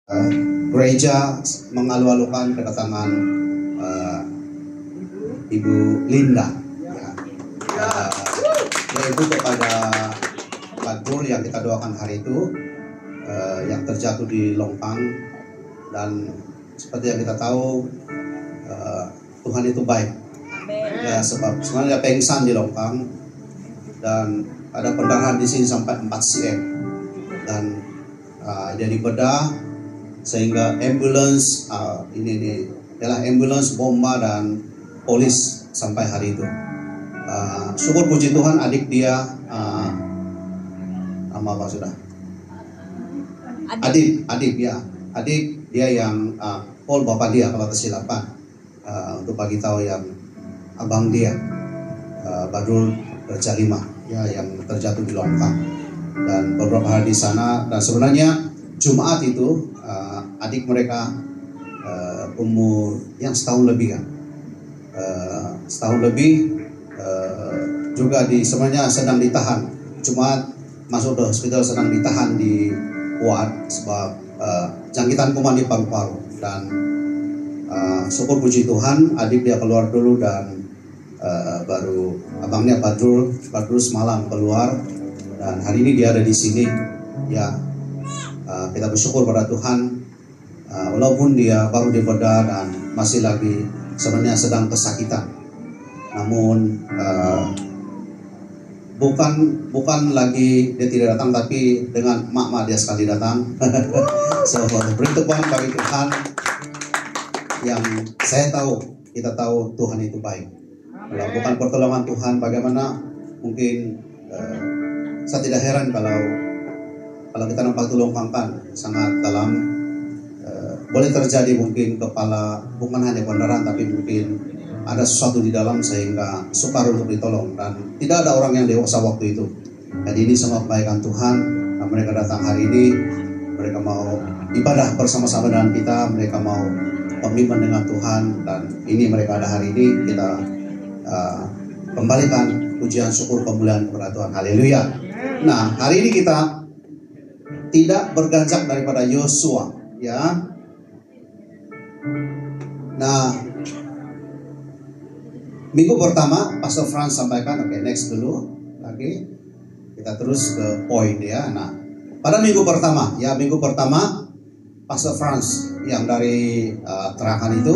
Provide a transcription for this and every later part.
Gereja mengalu-alukan kedatangan Ibu Linda, yaitu kepada Badrul yang kita doakan hari itu, yang terjatuh di Longkang. Dan seperti yang kita tahu, Tuhan itu baik. Ya, sebab sebenarnya pengsan di Longkang dan ada pendarahan di sini sampai 4 cm, dan jadi bedah sehingga ambulans ini adalah ambulans, bomba dan polis sampai hari itu. Syukur puji Tuhan, adik dia nama apa sudah? Adik dia yang Paul bapak dia kalau kesilapan, untuk bagi tahu yang abang dia Badrul Raja 5 ya, yang terjatuh di Longkang dan beberapa hari di sana. Dan sebenarnya Jumat itu adik mereka umur yang setahun lebih kan, juga sebenarnya sedang ditahan. Jumat masuk ke hospital, sedang ditahan di ward sebab jangkitan kuman di paru-paru. Dan syukur puji Tuhan, adik dia keluar dulu dan baru abangnya Badrul semalam keluar dan hari ini dia ada di sini ya. Kita bersyukur pada Tuhan, walaupun dia baru dibedah dan masih lagi sebenarnya sedang kesakitan, namun bukan lagi dia tidak datang, tapi dengan mak dia sekali datang. So, beri tepuan bagi Tuhan, yang kita tahu Tuhan itu baik. Kalau bukan pertolongan Tuhan, bagaimana mungkin saya tidak heran kalau kita nampak itu Longkang sangat dalam, boleh terjadi mungkin kepala, bukan hanya pendarahan tapi mungkin ada sesuatu di dalam sehingga sukar untuk ditolong, dan tidak ada orang yang dewasa waktu itu. Jadi ini semua kebaikan Tuhan. Nah, mereka datang hari ini, mereka mau ibadah bersama-sama dengan kita, mereka mau komitmen dengan Tuhan, dan ini mereka ada hari ini. Kita kembalikan pujian syukur kemuliaan kepada Tuhan. Haleluya. Nah, hari ini kita tidak berganjak daripada Yosua ya. Nah, minggu pertama Pastor Franz sampaikan, oke, next dulu lagi. Kita terus ke poin ya. Nah, pada minggu pertama Pastor Franz yang dari Tarakan itu,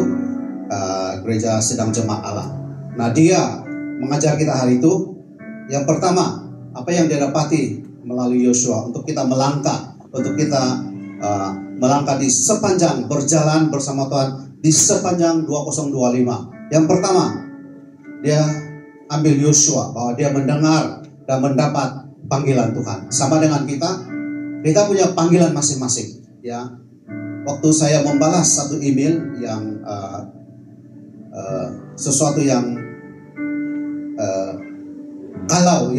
gereja Sedang Jemaat Allah. Nah, dia mengajar kita hari itu, yang pertama apa yang dia dapati melalui Yosua untuk kita melangkah, melangkah di sepanjang berjalan bersama Tuhan di sepanjang 2025. Yang pertama, dia ambil Yosua bahwa dia mendengar dan mendapat panggilan Tuhan. Sama dengan kita punya panggilan masing-masing ya. Waktu saya membalas satu email yang sesuatu yang kalau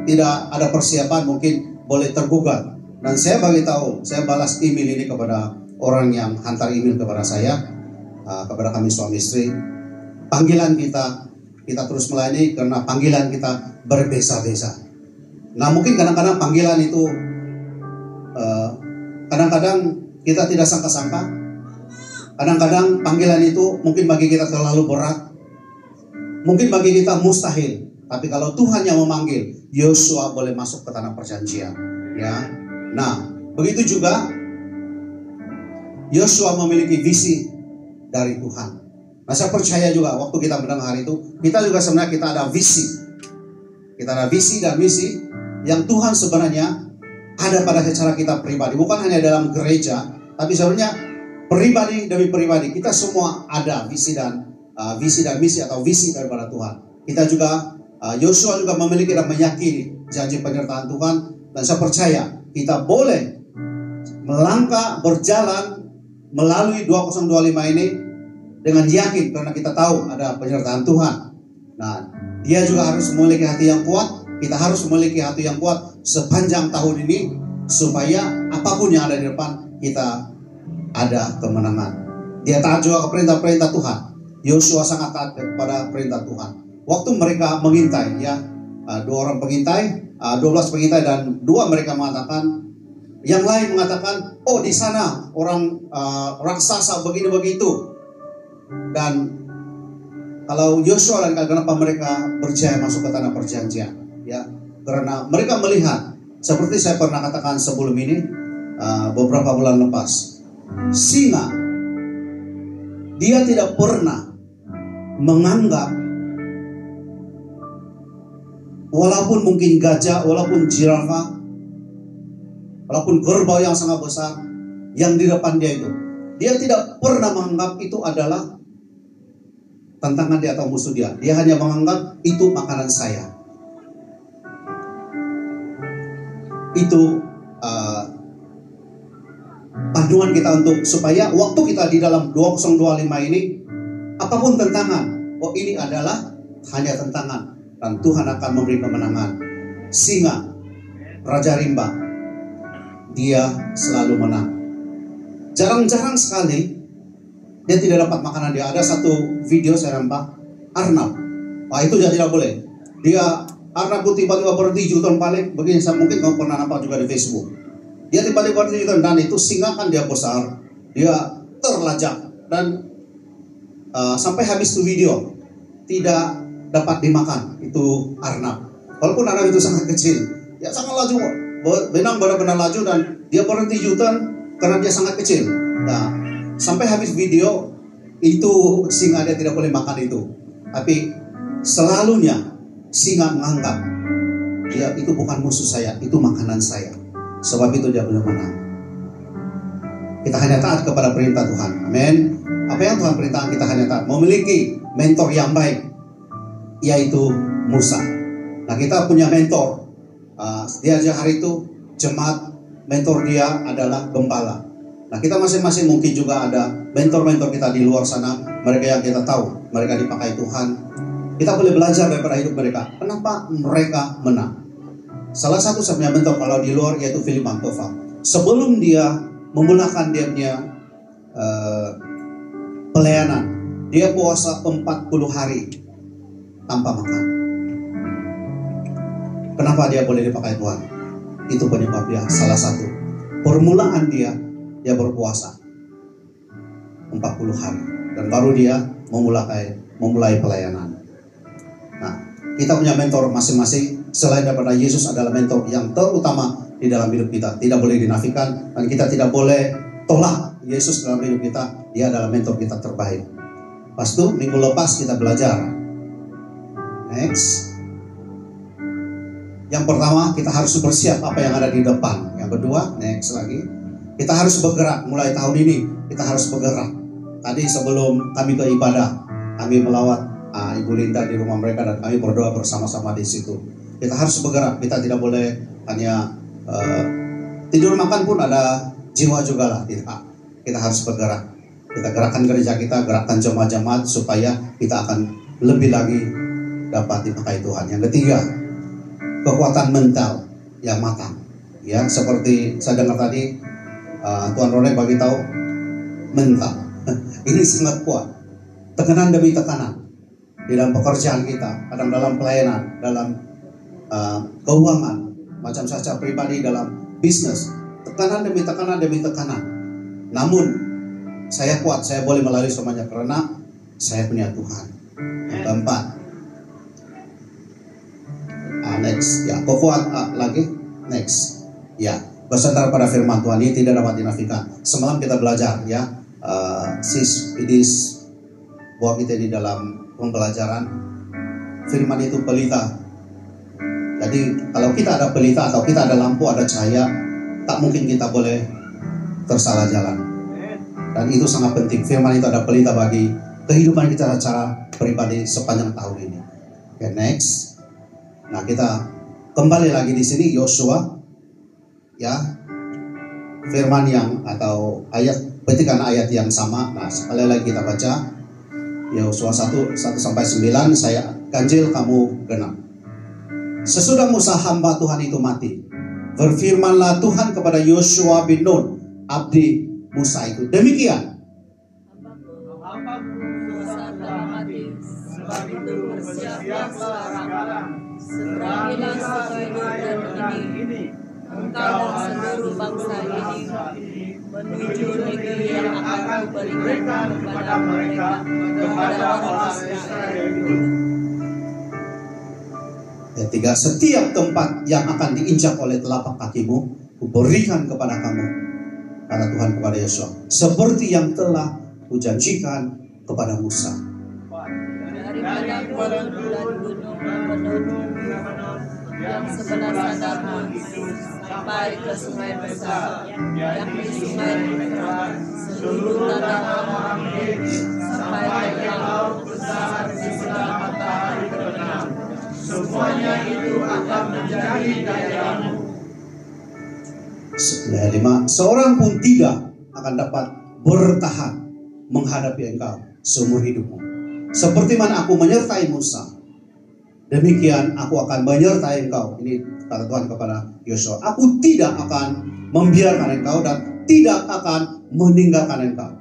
tidak ada persiapan mungkin boleh tergugat, dan saya balas email ini kepada orang yang hantar email kepada saya, kepada kami suami istri. Panggilan kita terus melayani karena panggilan kita berbeza-beza. Nah, mungkin kadang-kadang panggilan itu kadang-kadang kita tidak sangka-sangka. Kadang-kadang panggilan itu mungkin bagi kita terlalu berat, mungkin bagi kita mustahil. Tapi kalau Tuhan yang memanggil, Yosua boleh masuk ke tanah perjanjian ya. Nah, begitu juga Yosua memiliki visi dari Tuhan. Nah, saya percaya juga waktu kita mendengar itu, kita juga sebenarnya kita ada visi. Kita ada visi dan misi yang Tuhan sebenarnya ada pada secara kita pribadi. Bukan hanya dalam gereja, tapi sebenarnya pribadi demi pribadi. Kita semua ada visi dan misi atau visi daripada Tuhan. Kita juga, Yosua juga memiliki dan meyakini janji penyertaan Tuhan. Dan saya percaya kita boleh melangkah, berjalan melalui 2025 ini dengan yakin, karena kita tahu ada penyertaan Tuhan. Nah, dia juga harus memiliki hati yang kuat. Kita harus memiliki hati yang kuat sepanjang tahun ini, supaya apapun yang ada di depan kita ada kemenangan. Dia taat juga ke perintah-perintah Tuhan. Yosua sangat taat kepada perintah Tuhan. Waktu mereka mengintai ya, 12 pengintai dan 2 mereka mengatakan Yang lain mengatakan, oh di sana orang raksasa begini begitu. Dan kalau Yosua dan kenapa mereka percaya masuk ke tanah perjanjian, ya, karena mereka melihat, seperti saya pernah katakan sebelum ini, beberapa bulan lepas, singa, dia tidak pernah menganggap, walaupun mungkin gajah, walaupun jirafah, walaupun kerbau yang sangat besar yang di depan dia itu, dia tidak pernah menganggap itu adalah tantangan dia atau musuh dia. Dia hanya menganggap itu makanan saya. Itu panduan kita untuk supaya waktu kita di dalam 2025 ini, apapun tantangan, oh ini adalah hanya tantangan dan Tuhan akan memberi kemenangan. Singa, Raja Rimba, dia selalu menang. Jarang-jarang sekali dia tidak dapat makanan dia. Ada satu video saya nampak Arnab. Itu dia tidak boleh. Dia Arnab tiba-tiba berhenti jutaan balik. Begini, saya mungkin kamu pernah nampak juga di Facebook. Dia tiba-tiba berhenti jutaan, dan itu singa kan dia besar, dia terlajak dan sampai habis itu video tidak dapat dimakan itu Arnab. Walaupun Arnab itu sangat kecil, ya sangat laju. Benang benar-benar laju dan dia berhenti jutaan karena dia sangat kecil. Nah, sampai habis video itu singa dia tidak boleh makan itu. Tapi selalunya singa menganggap dia itu bukan musuh saya, itu makanan saya. Sebab itu dia boleh menang. Kita hanya taat kepada perintah Tuhan. Amin. Apa yang Tuhan perintahkan kita hanya taat. Memiliki mentor yang baik, yaitu Musa. Nah, kita punya mentor. Dia hari itu jemaat, mentor dia adalah gembala. Nah, kita masing-masing mungkin juga ada mentor-mentor kita di luar sana, mereka yang kita tahu mereka dipakai Tuhan. Kita boleh belajar daripada hidup mereka. Kenapa mereka menang? Salah satu sebenarnya mentor kalau di luar yaitu Philip Mantova. Sebelum dia memulakan dia punya pelayanan, dia puasa 40 hari tanpa makan. Kenapa dia boleh dipakai Tuhan? Itu penyebab dia, salah satu. Permulaan dia berpuasa 40 hari. Dan baru dia memulai pelayanan. Nah, kita punya mentor masing-masing. Selain daripada Yesus adalah mentor yang terutama di dalam hidup kita. Tidak boleh dinafikan. Dan kita tidak boleh tolak Yesus dalam hidup kita. Dia adalah mentor kita terbaik. Pas itu minggu lepas kita belajar. Next. Yang pertama, kita harus bersiap apa yang ada di depan. Yang kedua, next lagi, kita harus bergerak. Mulai tahun ini, kita harus bergerak. Tadi sebelum kami ke ibadah, kami melawat Ibu Linda di rumah mereka dan kami berdoa bersama-sama di situ. Kita harus bergerak. Kita tidak boleh hanya tidur makan pun ada jiwa juga lah. Tidak. Kita harus bergerak. Kita gerakkan gereja kita, gerakkan jemaat-jemaat supaya kita akan lebih lagi dapat dipakai Tuhan. Yang ketiga, kekuatan mental yang matang. Ya, seperti saya dengar tadi Tuan Rone bagi tahu mental. Ini sangat kuat. Tekanan demi tekanan di dalam pekerjaan kita, kadang dalam pelayanan, dalam keuangan, macam saja pribadi dalam bisnis. Tekanan demi tekanan demi tekanan. Namun saya kuat, saya boleh melalui semuanya karena saya punya Tuhan. Yang keempat, next, ya, kuat lagi, next, ya, bersandar pada firman Tuhan ini tidak dapat dinafikan. Semalam kita belajar, ya, buat kita di dalam pembelajaran firman itu pelita. Jadi kalau kita ada pelita atau kita ada lampu, ada cahaya, tak mungkin kita boleh tersalah jalan. Dan itu sangat penting. Firman itu ada pelita bagi kehidupan kita secara pribadi sepanjang tahun ini. Oke, next. Nah, kita kembali lagi di sini Yosua, ya, firman yang atau ayat, petikan ayat yang sama. Nah, sekali lagi kita baca Yosua 1 sampai 9. Saya ganjil, kamu genap. Sesudah Musa hamba Tuhan itu mati, berfirmanlah Tuhan kepada Yosua bin Nun, abdi Musa itu, demikian. engkau dan seluruh bangsa ini menuju negeri yang akan kuberikan kepada mereka, kepada orang Israel itu. Yang tiga, setiap tempat yang akan diinjak oleh telapak kakimu, kuberikan kepada kamu, kata Tuhan kepada Yosua, seperti yang telah kujanjikan kepada Musa. Daripada kolam bulan gunung Lebanon yang sebelah sana sampai ke sungai besar, yakni sungai Efrat, seluruh tanah Amorrhim sampai ke laut besar di sebelah matahari terbenam. Semuanya itu akan menjadi daerahmu. 5. Seorang pun tidak akan dapat bertahan menghadapi engkau seumur hidupmu. Seperti mana aku menyertai Musa, demikian aku akan menyertai engkau. Ini kata Tuhan kepada Yosua. Aku tidak akan membiarkan engkau dan tidak akan meninggalkan engkau.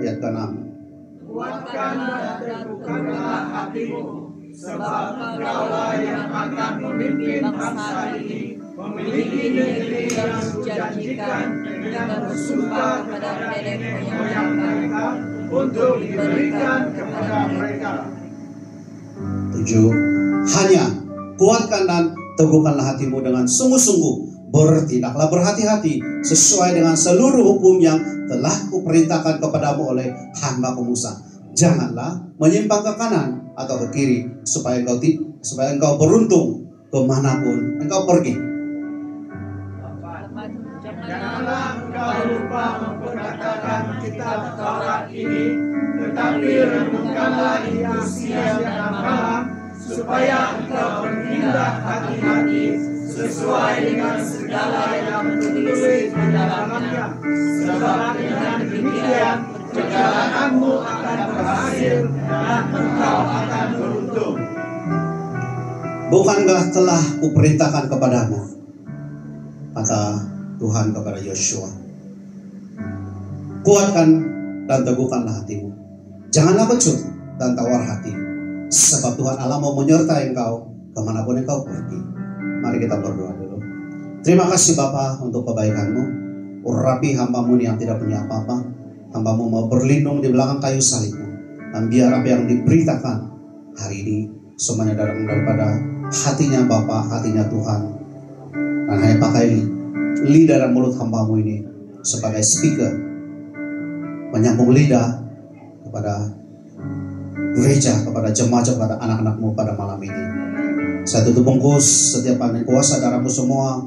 Ayat ke-6. Kuatkanlah dan teguhkanlah hatimu, sebab engkaulah yang akan memimpin bangsa ini, memiliki negeri yang kujanjikan dan bersumpah kepada nenek moyang mereka untuk diberikan kepada mereka. 7. Hanya kuatkan dan teguhkanlah hatimu dengan sungguh-sungguh, bertindaklah berhati-hati sesuai dengan seluruh hukum yang telah kuperintahkan kepadamu oleh hamba-Ku Musa. Janganlah menyimpang ke kanan atau ke kiri, supaya engkau beruntung kemanapun engkau pergi. Janganlah engkau lupa memperkatakan kitab Taurat ini, tetapi renungkanlah itu siang dan malam, supaya engkau bertindak hati-hati sesuai dengan segala yang tertulis di dalamnya. Sebab dengan demikian perjalananmu akan berhasil dan engkau akan beruntung. Bukankah telah kuperintahkan kepadamu, kata Tuhan kepada Yosua, kuatkan dan teguhkanlah hatimu, janganlah kecut dan tawar hati, sebab Tuhan Allah mau menyertai engkau kemanapun engkau pergi. Mari kita berdoa dulu. Terima kasih Bapa untuk kebaikan-Mu. Urapi hamba-Mu yang tidak punya apa-apa. Hamba-Mu mau berlindung di belakang kayu salib-Mu, dan biar apa yang diberitakan hari ini semuanya daripada hatinya Bapa, hatinya Tuhan, dan hanya pakai lidah dan mulut hamba-Mu ini sebagai speaker, menyambung lidah kepada gereja, kepada jemaat, kepada anak-anak-Mu pada malam ini. Saya tutup bungkus setiap panen kuasa darah-Mu semua,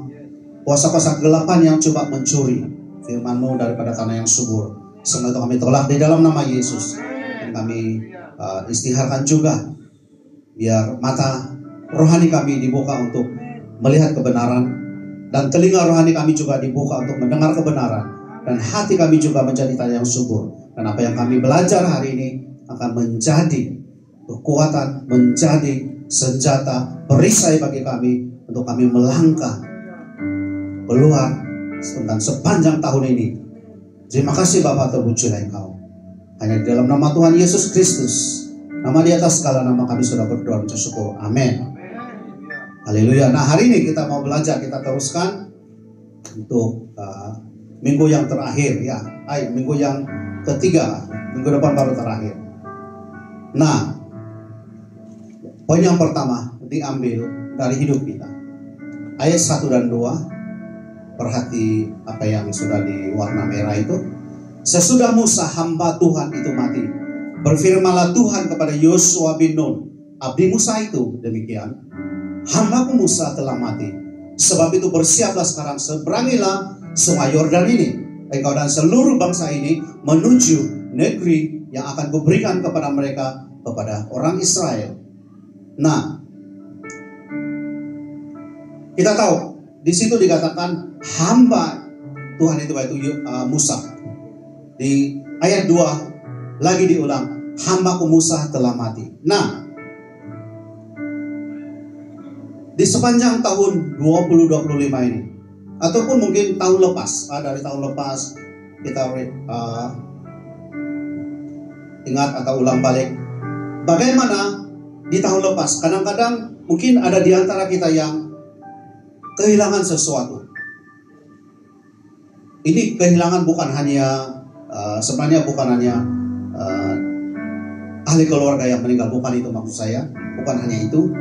kuasa-kuasa gelapan yang coba mencuri firman-Mu daripada tanah yang subur, semua itu kami tolak di dalam nama Yesus. Dan kami istiharkan juga biar mata rohani kami dibuka untuk melihat kebenaran, dan telinga rohani kami juga dibuka untuk mendengar kebenaran, dan hati kami juga menjadi tanah yang subur. Dan apa yang kami belajar hari ini akan menjadi kekuatan, menjadi senjata perisai bagi kami untuk kami melangkah keluar tentang sepanjang tahun ini. Terima kasih Bapa, terpujilah Engkau. Hanya di dalam nama Tuhan Yesus Kristus, nama di atas segala nama, kami sudah berdoa dan bersyukur. Amin. Haleluya. Nah, hari ini kita mau belajar, kita teruskan untuk minggu yang terakhir ya. Minggu yang ketiga, minggu depan baru terakhir. Nah, poin yang pertama diambil dari hidup kita. Ayat 1 dan 2. Perhati apa yang sudah di warna merah itu. Sesudah Musa hamba Tuhan itu mati, berfirmanlah Tuhan kepada Yosua bin Nun, abdi Musa itu, demikian, hambaku Musa telah mati. Sebab itu bersiaplah sekarang, seberangilah sungai Yordan ini, engkau dan seluruh bangsa ini, menuju negeri yang akan kuberikan kepada mereka, kepada orang Israel. Nah, kita tahu di situ dikatakan hamba Tuhan itu yaitu Musa. Di ayat 2 lagi diulang, hambaku Musa telah mati. Nah, di sepanjang tahun 2025 ini, ataupun mungkin tahun lepas, dari tahun lepas kita ingat atau ulang balik bagaimana di tahun lepas. Kadang-kadang mungkin ada di antara kita yang kehilangan sesuatu. Ini kehilangan bukan hanya sebenarnya bukan hanya ahli keluarga yang meninggal, bukan itu maksud saya, bukan hanya itu,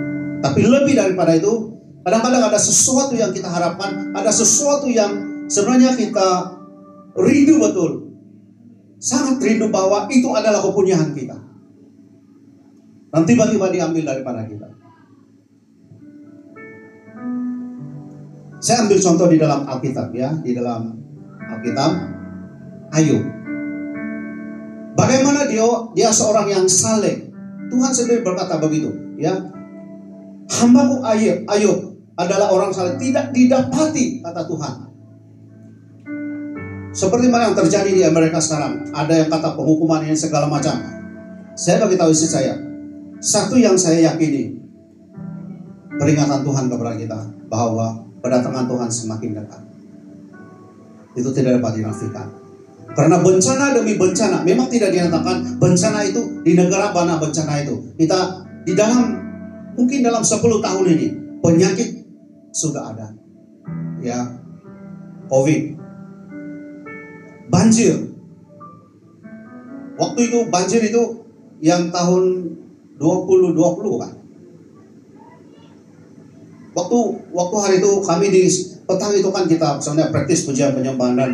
tapi lebih daripada itu. Kadang-kadang ada sesuatu yang kita harapkan, ada sesuatu yang sebenarnya kita rindu betul, sangat rindu bahwa itu adalah kepunyaan kita, dan tiba-tiba diambil daripada kita. Saya ambil contoh di dalam Alkitab ya, di dalam Alkitab Ayub. Bagaimana dia seorang yang saleh. Tuhan sendiri berkata begitu, ya. Hambaku Ayub adalah orang saleh, tidak didapati, kata Tuhan. Seperti mana yang terjadi di Amerika sekarang, ada yang kata penghukuman ini segala macam. Saya beritahu istri saya, satu yang saya yakini, peringatan Tuhan kepada kita bahwa kedatangan Tuhan semakin dekat. Itu tidak dapat dinafikan. Karena bencana demi bencana, memang tidak dinyatakan bencana itu di negara mana bencana itu. Kita di dalam, mungkin dalam 10 tahun ini, penyakit sudah ada. Ya, COVID, banjir. Waktu itu banjir itu yang tahun 2020 kan. Waktu hari itu kami di petang itu kan kita sebenarnya praktis pujian penyembahan, dan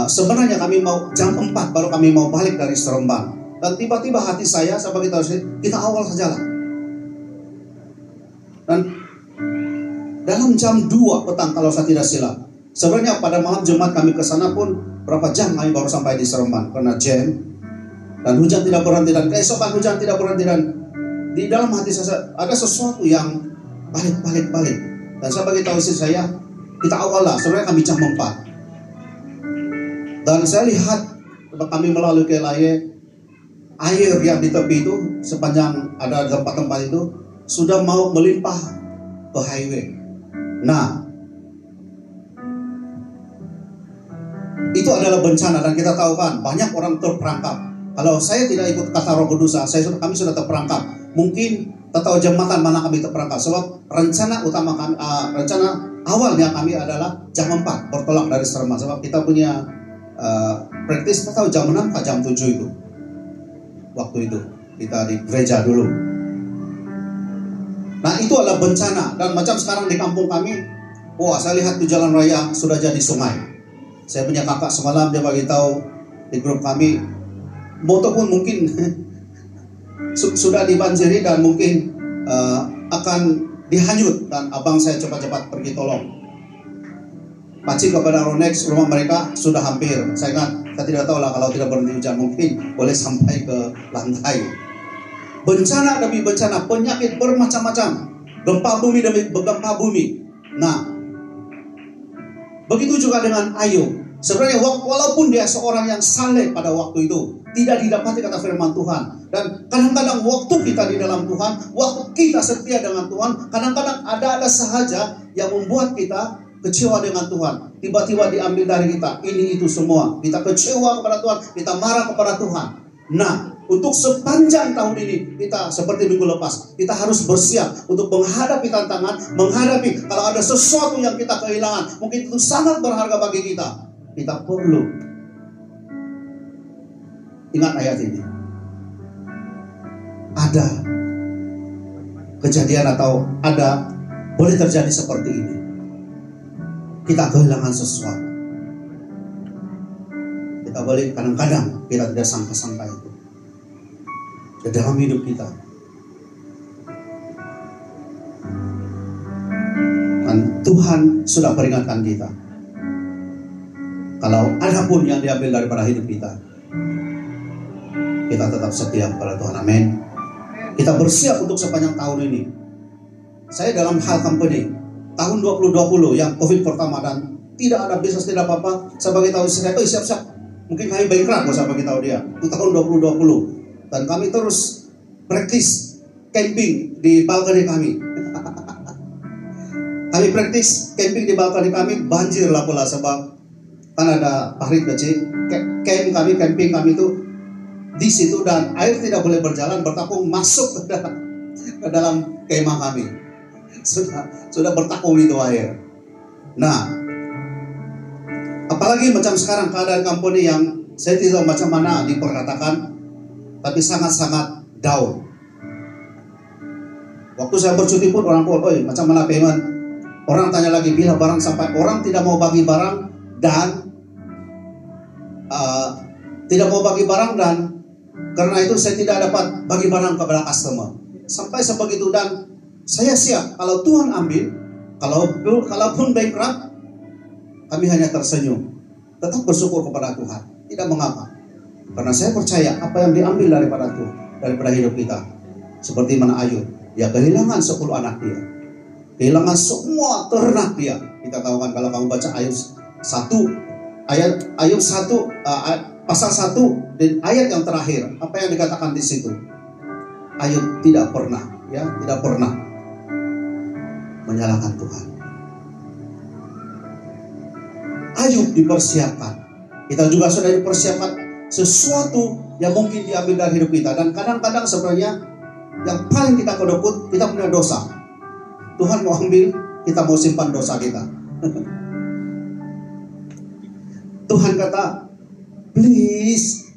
sebenarnya kami mau jam 4 baru kami mau balik dari Seremban. Dan tiba-tiba hati saya beritahu kita awal saja lah. Dan dalam jam 2 petang kalau saya tidak silap, sebenarnya pada malam Jumat kami ke sana pun berapa jam kami baru sampai di Seremban karena jam dan hujan tidak berhenti, dan keesokan hujan tidak berhenti, dan di dalam hati saya ada sesuatu yang balik. Dan saya beritahu istri saya, kita awal lah, sebenarnya kami jam 4. Dan saya lihat kami melalui kelai, air yang di tepi itu sepanjang ada tempat-tempat itu sudah mau melimpah ke highway. Nah, itu adalah bencana, dan kita tahu kan banyak orang terperangkap. Kalau saya tidak ikut kata Roh Kudus, kami sudah terperangkap. Mungkin tahu jembatan mana kami terperangkap, sebab rencana utama kami, rencana awalnya kami adalah jam 4 bertolak dari Seremban, sebab kita punya praktis tahu jam 6 ke jam 7 itu. Waktu itu kita di gereja dulu. Nah, itu adalah bencana. Dan macam sekarang di kampung kami, wah, saya lihat di jalan raya sudah jadi sungai. Saya punya kakak semalam, dia bagi tahu di grup kami, motor pun mungkin sudah dibanjiri dan mungkin akan dihanyut. Dan abang saya cepat-cepat pergi tolong. Paci kepada Ronex, rumah mereka sudah hampir. Saya tidak tahu lah, kalau tidak berhenti hujan mungkin boleh sampai ke lantai. Bencana demi bencana, penyakit bermacam-macam, gempa bumi demi gempa bumi. Nah, begitu juga dengan Ayub. Sebenarnya walaupun dia seorang yang saleh pada waktu itu, tidak didapati kata firman Tuhan. Dan kadang-kadang waktu kita di dalam Tuhan, waktu kita setia dengan Tuhan, kadang-kadang ada sahaja yang membuat kita kecewa dengan Tuhan. Tiba-tiba diambil dari kita, ini itu semua. Kita kecewa kepada Tuhan, kita marah kepada Tuhan. Nah, untuk sepanjang tahun ini, kita seperti minggu lepas, kita harus bersiap untuk menghadapi tantangan, menghadapi kalau ada sesuatu yang kita kehilangan, mungkin itu sangat berharga bagi kita. Kita perlu ingat ayat ini. Ada kejadian atau ada boleh terjadi seperti ini. Kita kehilangan sesuatu. Kita boleh kadang-kadang kita tidak sangka-sangka itu di dalam hidup kita. Dan Tuhan sudah peringatkan kita. Kalau ada pun yang diambil daripada hidup kita, kita tetap setia kepada Tuhan. Amin. Kita bersiap untuk sepanjang tahun ini. Saya dalam hal company, tahun 2020 yang COVID pertama dan tidak ada bisnis, tidak apa-apa. Saya beritahu saya, siap-siap. Mungkin kami bankrupt, saya beritahu dia. Itu tahun 2020. Dan kami terus praktis camping di balkoni kami. Kami praktis camping di balkoni kami, banjir lah pula sebab kan ada parit kecil. Camping kami itu di situ, dan air tidak boleh berjalan bertapung masuk ke dalam kemah kami. sudah bertakung itu air. Nah, apalagi macam sekarang keadaan kampung ini yang saya tidak tahu macam mana diperkatakan, tapi sangat-sangat down. Waktu saya bercuti pun orang pun, macam mana payment? Orang tanya lagi bila barang sampai, orang tidak mau bagi barang dan karena itu saya tidak dapat bagi barang kepada customer. Sampai sebegitu, dan saya siap kalau Tuhan ambil, kalaupun bankrupt, kami hanya tersenyum, tetap bersyukur kepada Tuhan, tidak mengapa, karena saya percaya apa yang diambil daripada Tuhan, daripada hidup kita, seperti mana Ayub, dia kehilangan 10 anak dia, kehilangan semua ternak dia. Kita tahu kan kalau kamu baca Ayub 1 pasal 1 dan ayat yang terakhir, apa yang dikatakan di situ? Ayub tidak pernah menyalahkan Tuhan. Ayub dipersiapkan. Kita juga sudah dipersiapkan sesuatu yang mungkin diambil dari hidup kita. Dan kadang-kadang sebenarnya yang paling kita kedekut, kita punya dosa. Tuhan mau ambil, kita mau simpan dosa kita. Tuhan kata, please,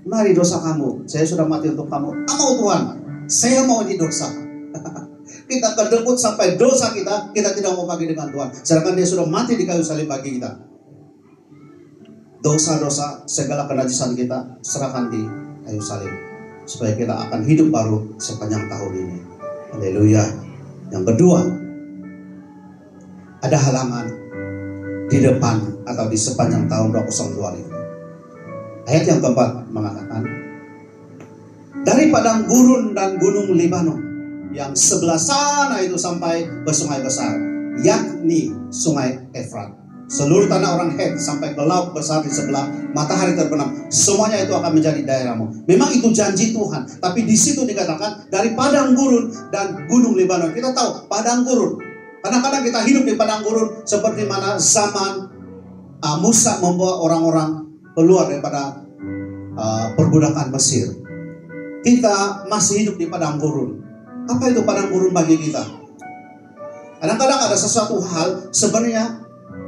mari dosa kamu, saya sudah mati untuk kamu. Mau Tuhan, saya mau di dosa. Kita kedekut sampai dosa kita tidak mau bagi dengan Tuhan. Sedangkan dia sudah mati di kayu salib bagi kita. Dosa-dosa, segala kenajisan kita serahkan di kayu salib, supaya kita akan hidup baru sepanjang tahun ini. Haleluya. Yang kedua, ada halangan di depan atau di sepanjang tahun 2025. Ayat yang keempat mengatakan, dari padang gurun dan gunung Libanon yang sebelah sana itu sampai ke sungai besar, yakni sungai Efrat, seluruh tanah orang Het sampai ke laut besar di sebelah matahari terbenam, semuanya itu akan menjadi daerahmu. Memang itu janji Tuhan, tapi di situ dikatakan dari padang gurun dan gunung Libanon. Kita tahu padang gurun, kadang-kadang kita hidup di padang gurun seperti mana zaman Musa membawa orang-orang keluar daripada perbudakan Mesir. Kita masih hidup di padang gurun. Apa itu padang gurun bagi kita? Kadang-kadang ada sesuatu hal sebenarnya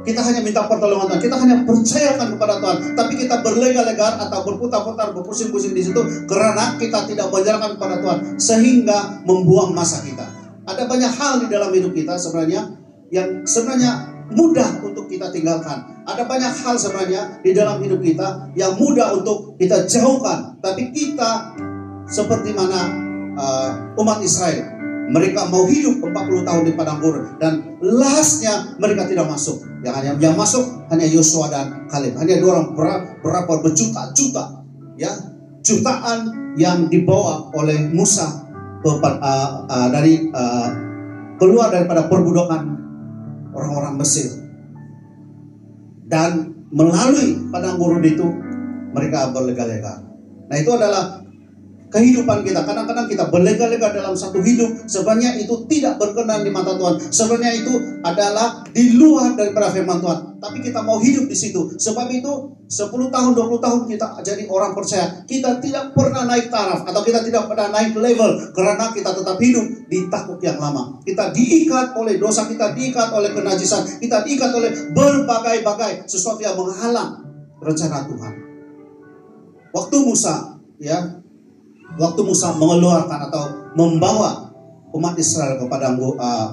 kita hanya minta pertolongan Tuhan, kita hanya percayakan kepada Tuhan, tapi kita berlega-legar atau berputar-putar, berpusing-pusing di situ karena kita tidak menyerahkan kepada Tuhan, sehingga membuang masa kita. Ada banyak hal di dalam hidup kita sebenarnya yang sebenarnya mudah untuk kita tinggalkan. Ada banyak hal sebenarnya di dalam hidup kita yang mudah untuk kita jauhkan, tapi kita seperti mana umat Israel, mereka mau hidup 40 tahun di padang gurun dan lastnya mereka tidak masuk. Yang masuk hanya Yosua dan Kaleb. Hanya dua orang, berapa berjuta-juta, ya, jutaan yang dibawa oleh Musa keluar daripada perbudakan orang-orang Mesir, dan melalui padang gurun itu mereka berlega-lega. Nah, itu adalah kehidupan kita. Kadang-kadang kita berlega-lega dalam satu hidup, sebenarnya itu tidak berkenan di mata Tuhan. Sebenarnya itu adalah di luar daripada firman Tuhan. Tapi kita mau hidup di situ. Sebab itu 10 tahun, 20 tahun kita jadi orang percaya, kita tidak pernah naik taraf atau kita tidak pernah naik level karena kita tetap hidup di takut yang lama. Kita diikat oleh dosa, kita diikat oleh kenajisan, kita diikat oleh berbagai-bagai sesuatu yang menghalang rencana Tuhan. Waktu Musa mengeluarkan atau membawa umat Israel kepada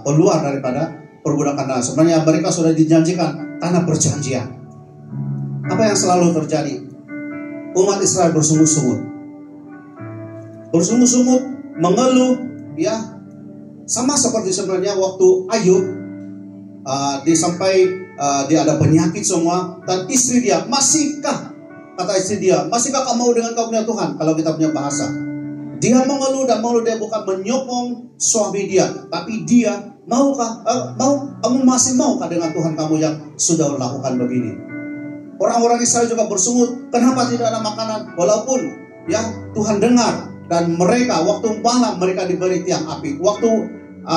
keluar daripada perbudakan, sebenarnya mereka sudah dijanjikan tanah perjanjian. Apa yang selalu terjadi? Umat Israel bersungut-sungut, mengeluh, ya, sama seperti sebenarnya waktu Ayub dia ada penyakit semua, dan istri dia, masihkah kamu dengan kamu punya Tuhan? Kalau kita punya bahasa, dia mengeluh dan mengeluh, dia bukan menyokong suami dia, tapi dia kamu masih maukah dengan Tuhan kamu yang sudah melakukan begini? Orang-orang Israel juga bersungut, kenapa tidak ada makanan? Walaupun ya Tuhan dengar, dan mereka waktu malam mereka diberi tiang api, waktu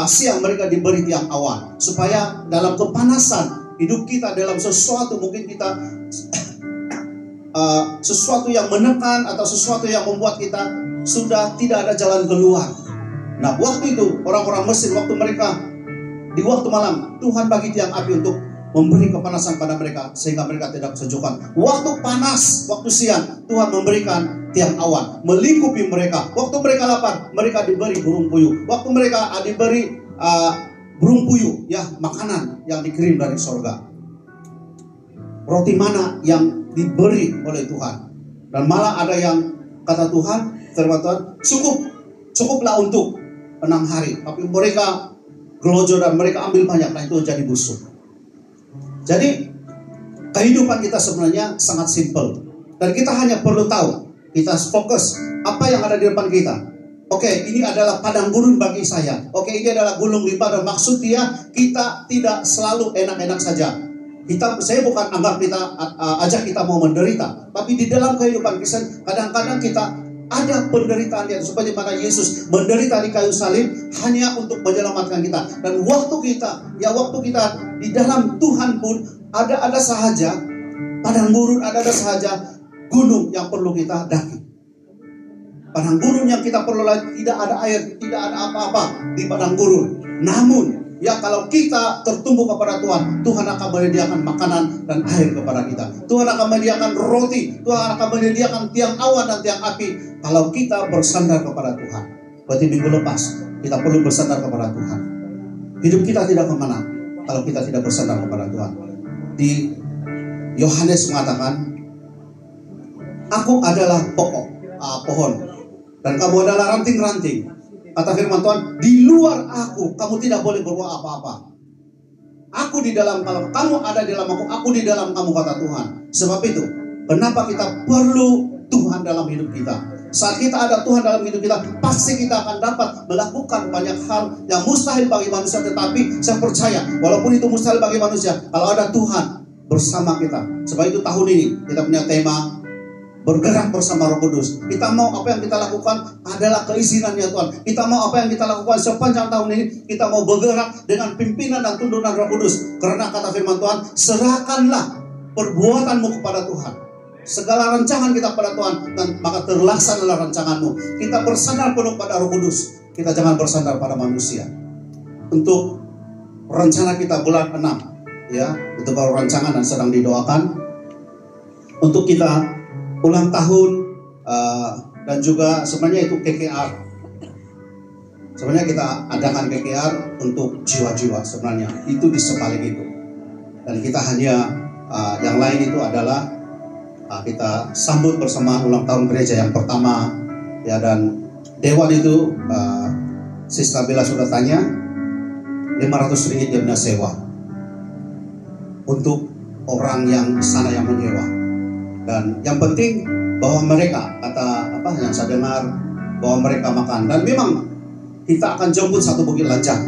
siang mereka diberi tiang awan, supaya dalam kepanasan hidup kita, dalam sesuatu mungkin kita sesuatu yang menekan atau sesuatu yang membuat kita sudah tidak ada jalan keluar. Nah, waktu itu orang-orang Mesir, waktu mereka di waktu malam Tuhan bagi tiang api untuk memberi kepanasan pada mereka sehingga mereka tidak kesejukan. Waktu panas, waktu siang Tuhan memberikan tiang awan melingkupi mereka. Waktu mereka lapar, mereka diberi burung puyuh. Waktu mereka diberi burung puyuh, ya, makanan yang dikirim dari sorga. Roti mana yang diberi oleh Tuhan. Dan malah ada yang kata Tuhan, firman Tuhan, cukuplah untuk 6 hari. Tapi mereka gelojo dan mereka ambil banyak, nah itu jadi busuk. Jadi kehidupan kita sebenarnya sangat simpel. Dan kita hanya perlu tahu, kita fokus apa yang ada di depan kita. Oke, ini adalah padang gurun bagi saya. Oke, ini adalah gunung Libanon. Maksud dia, kita tidak selalu enak-enak saja. Saya bukan anggap kita ajak kita mau menderita, tapi di dalam kehidupan Kristen kadang-kadang kita ada penderitaan yang seperti mana Yesus menderita di kayu salib hanya untuk menyelamatkan kita. Dan waktu kita di dalam Tuhan pun ada sahaja padang gurun, ada sahaja gunung yang perlu kita daki. Padang gurun yang kita perlu, tidak ada air, tidak ada apa-apa di padang gurun. Namun ya, kalau kita tertumbuh kepada Tuhan, Tuhan akan menyediakan makanan dan air kepada kita. Tuhan akan menyediakan roti, Tuhan akan menyediakan tiang awan dan tiang api. Kalau kita bersandar kepada Tuhan. Berarti minggu lepas kita perlu bersandar kepada Tuhan. Hidup kita tidak kemana kalau kita tidak bersandar kepada Tuhan. Di Yohanes mengatakan, aku adalah pohon dan kamu adalah ranting-ranting. Kata firman Tuhan, di luar aku, kamu tidak boleh berbuat apa-apa. Aku di dalam kamu ada di dalam aku di dalam kamu, kata Tuhan. Sebab itu, kenapa kita perlu Tuhan dalam hidup kita? Saat kita ada Tuhan dalam hidup kita, pasti kita akan dapat melakukan banyak hal yang mustahil bagi manusia. Tetapi saya percaya, walaupun itu mustahil bagi manusia, kalau ada Tuhan bersama kita. Sebab itu tahun ini kita punya tema, bergerak bersama Roh Kudus. Kita mau apa yang kita lakukan adalah keizinannya Tuhan. Kita mau apa yang kita lakukan sepanjang tahun ini, kita mau bergerak dengan pimpinan dan tuntunan Roh Kudus. Karena kata firman Tuhan, serahkanlah perbuatanmu kepada Tuhan. Segala rancangan kita pada Tuhan, dan maka terlaksanalah rancanganmu. Kita bersandar penuh pada Roh Kudus. Kita jangan bersandar pada manusia. Untuk rencana kita bulan 6, ya, itu baru rancangan dan sedang didoakan. Untuk kita ulang tahun dan juga sebenarnya itu KKR. Sebenarnya kita adakan KKR untuk jiwa-jiwa sebenarnya. Itu di sebalik itu. Dan kita hanya yang lain itu adalah kita sambut bersama ulang tahun gereja yang pertama, ya, dan dewan itu Sister Bella sudah tanya, 500 ringgit dia punya sewa untuk orang yang sana yang menyewa. Dan yang penting bahwa mereka, kata apa yang saya dengar, bahwa mereka makan. Dan memang kita akan jemput satu Bukit Lanjang,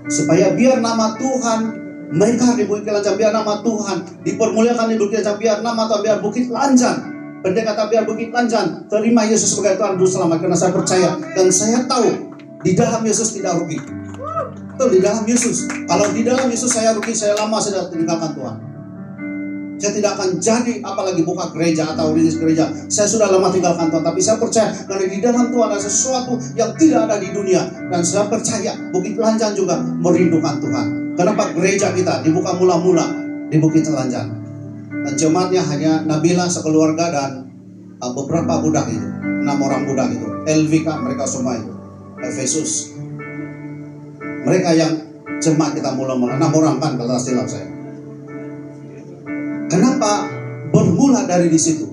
supaya biar nama Tuhan mereka di Bukit Lanjang, biar nama Tuhan dipermuliakan di Bukit Lanjang, biar nama Tuhan, biar Bukit Lanjang, pendeta kata biar Bukit Lanjang terima Yesus sebagai Tuhan dan Selamat. Karena saya percaya dan saya tahu di dalam Yesus tidak rugi. Betul, di dalam Yesus. Kalau di dalam Yesus saya rugi, saya lama sudah tinggalkan Tuhan. Saya tidak akan jadi apalagi buka gereja atau rilis gereja. Saya sudah lama tinggalkan Tuhan. Tapi saya percaya karena di dalam Tuhan ada sesuatu yang tidak ada di dunia. Dan saya percaya Bukit Lanjang juga merindukan Tuhan. Kenapa gereja kita dibuka mula-mula di Bukit Lanjang? Dan jemaatnya hanya Nabila sekeluarga dan beberapa budak itu, 6 orang budak itu, LVK mereka semua itu, Efesus. Mereka yang jemaat kita mula-mula 6 orang kan kalau silap saya. Kenapa bermula dari di situ?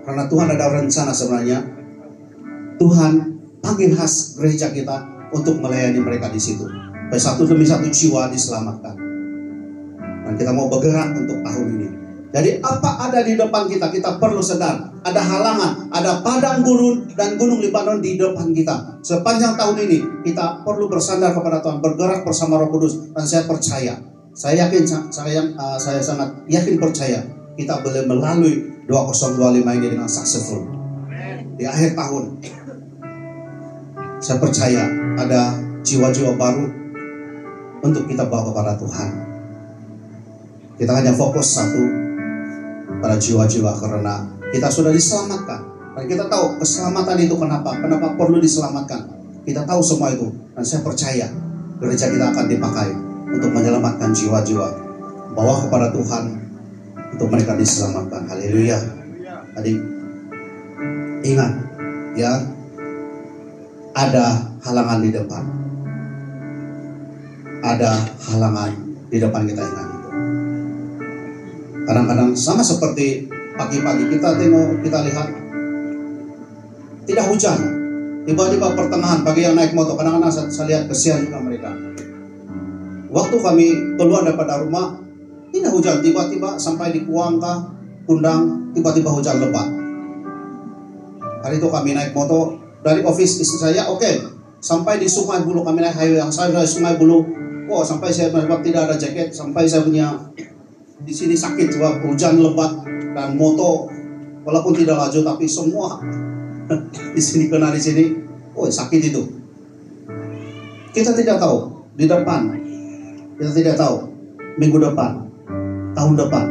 Karena Tuhan ada rencana sebenarnya. Tuhan panggil khas gereja kita untuk melayani mereka di situ. Satu demi satu jiwa diselamatkan. Dan kita mau bergerak untuk tahun ini. Jadi apa ada di depan kita, kita perlu sadar. Ada halangan, ada padang gurun dan gunung Libanon di depan kita. Sepanjang tahun ini kita perlu bersandar kepada Tuhan, bergerak bersama Roh Kudus. Dan saya percaya, saya sangat yakin percaya kita boleh melalui 2025 ini dengan successful. Di akhir tahun, saya percaya ada jiwa-jiwa baru untuk kita bawa kepada Tuhan. Kita hanya fokus satu pada jiwa-jiwa karena kita sudah diselamatkan. Dan kita tahu keselamatan itu kenapa perlu diselamatkan. Kita tahu semua itu. Dan saya percaya gereja kita akan dipakai untuk menyelamatkan jiwa-jiwa. Bawa kepada Tuhan untuk mereka diselamatkan. Haleluya. Adik, ingat ya, ada halangan di depan. Ada halangan di depan kita, ingat itu. Kadang-kadang sama seperti pagi-pagi kita tengok, kita lihat tidak hujan. Tiba-tiba pertengahan pagi yang naik motor, kadang-kadang saya lihat kesian juga mereka. Waktu kami keluar daripada rumah, tidak hujan, tiba-tiba sampai di Kuangka, Kundang, tiba-tiba hujan lebat. Hari itu kami naik motor dari office istri saya, oke, sampai di Sungai Buloh, kami naik highway yang saya dari Sungai Buloh. Oh, sampai saya tidak ada jaket, sampai saya punya di sini sakit sebab hujan lebat dan motor walaupun tidak laju tapi semua di sini kena di sini. Oh, sakit itu. Kita tidak tahu di depan. Kita tidak tahu minggu depan, tahun depan,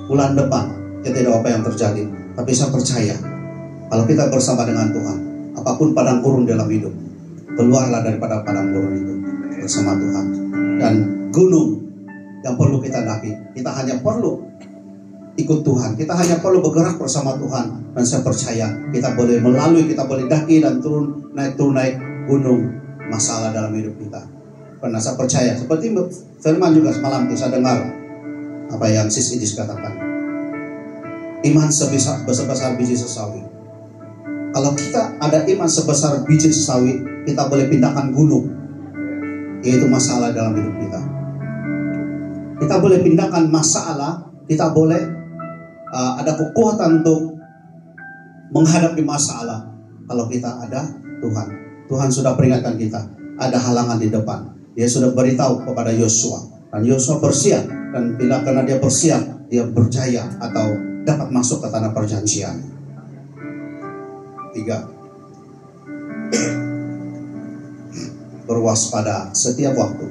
bulan depan, kita tidak tahu apa yang terjadi. Tapi saya percaya kalau kita bersama dengan Tuhan, apapun padang gurun dalam hidup, keluarlah daripada padang gurun itu bersama Tuhan. Dan gunung yang perlu kita daki, kita hanya perlu ikut Tuhan, kita hanya perlu bergerak bersama Tuhan. Dan saya percaya kita boleh melalui, kita boleh daki dan turun naik gunung masalah dalam hidup kita. Karena saya percaya seperti firman juga semalam itu saya dengar apa yang Sis Idis katakan, iman sebesar biji sesawi. Kalau kita ada iman sebesar biji sesawi, kita boleh pindahkan gunung, yaitu masalah dalam hidup kita. Kita boleh pindahkan masalah, kita boleh ada kekuatan untuk menghadapi masalah kalau kita ada Tuhan. Tuhan sudah peringatkan kita, ada halangan di depan. Dia sudah beritahu kepada Yosua, dan Yosua bersiap, dan bila karena dia bersiap, dia berjaya atau dapat masuk ke tanah perjanjian. 3. Berwaspada setiap waktu.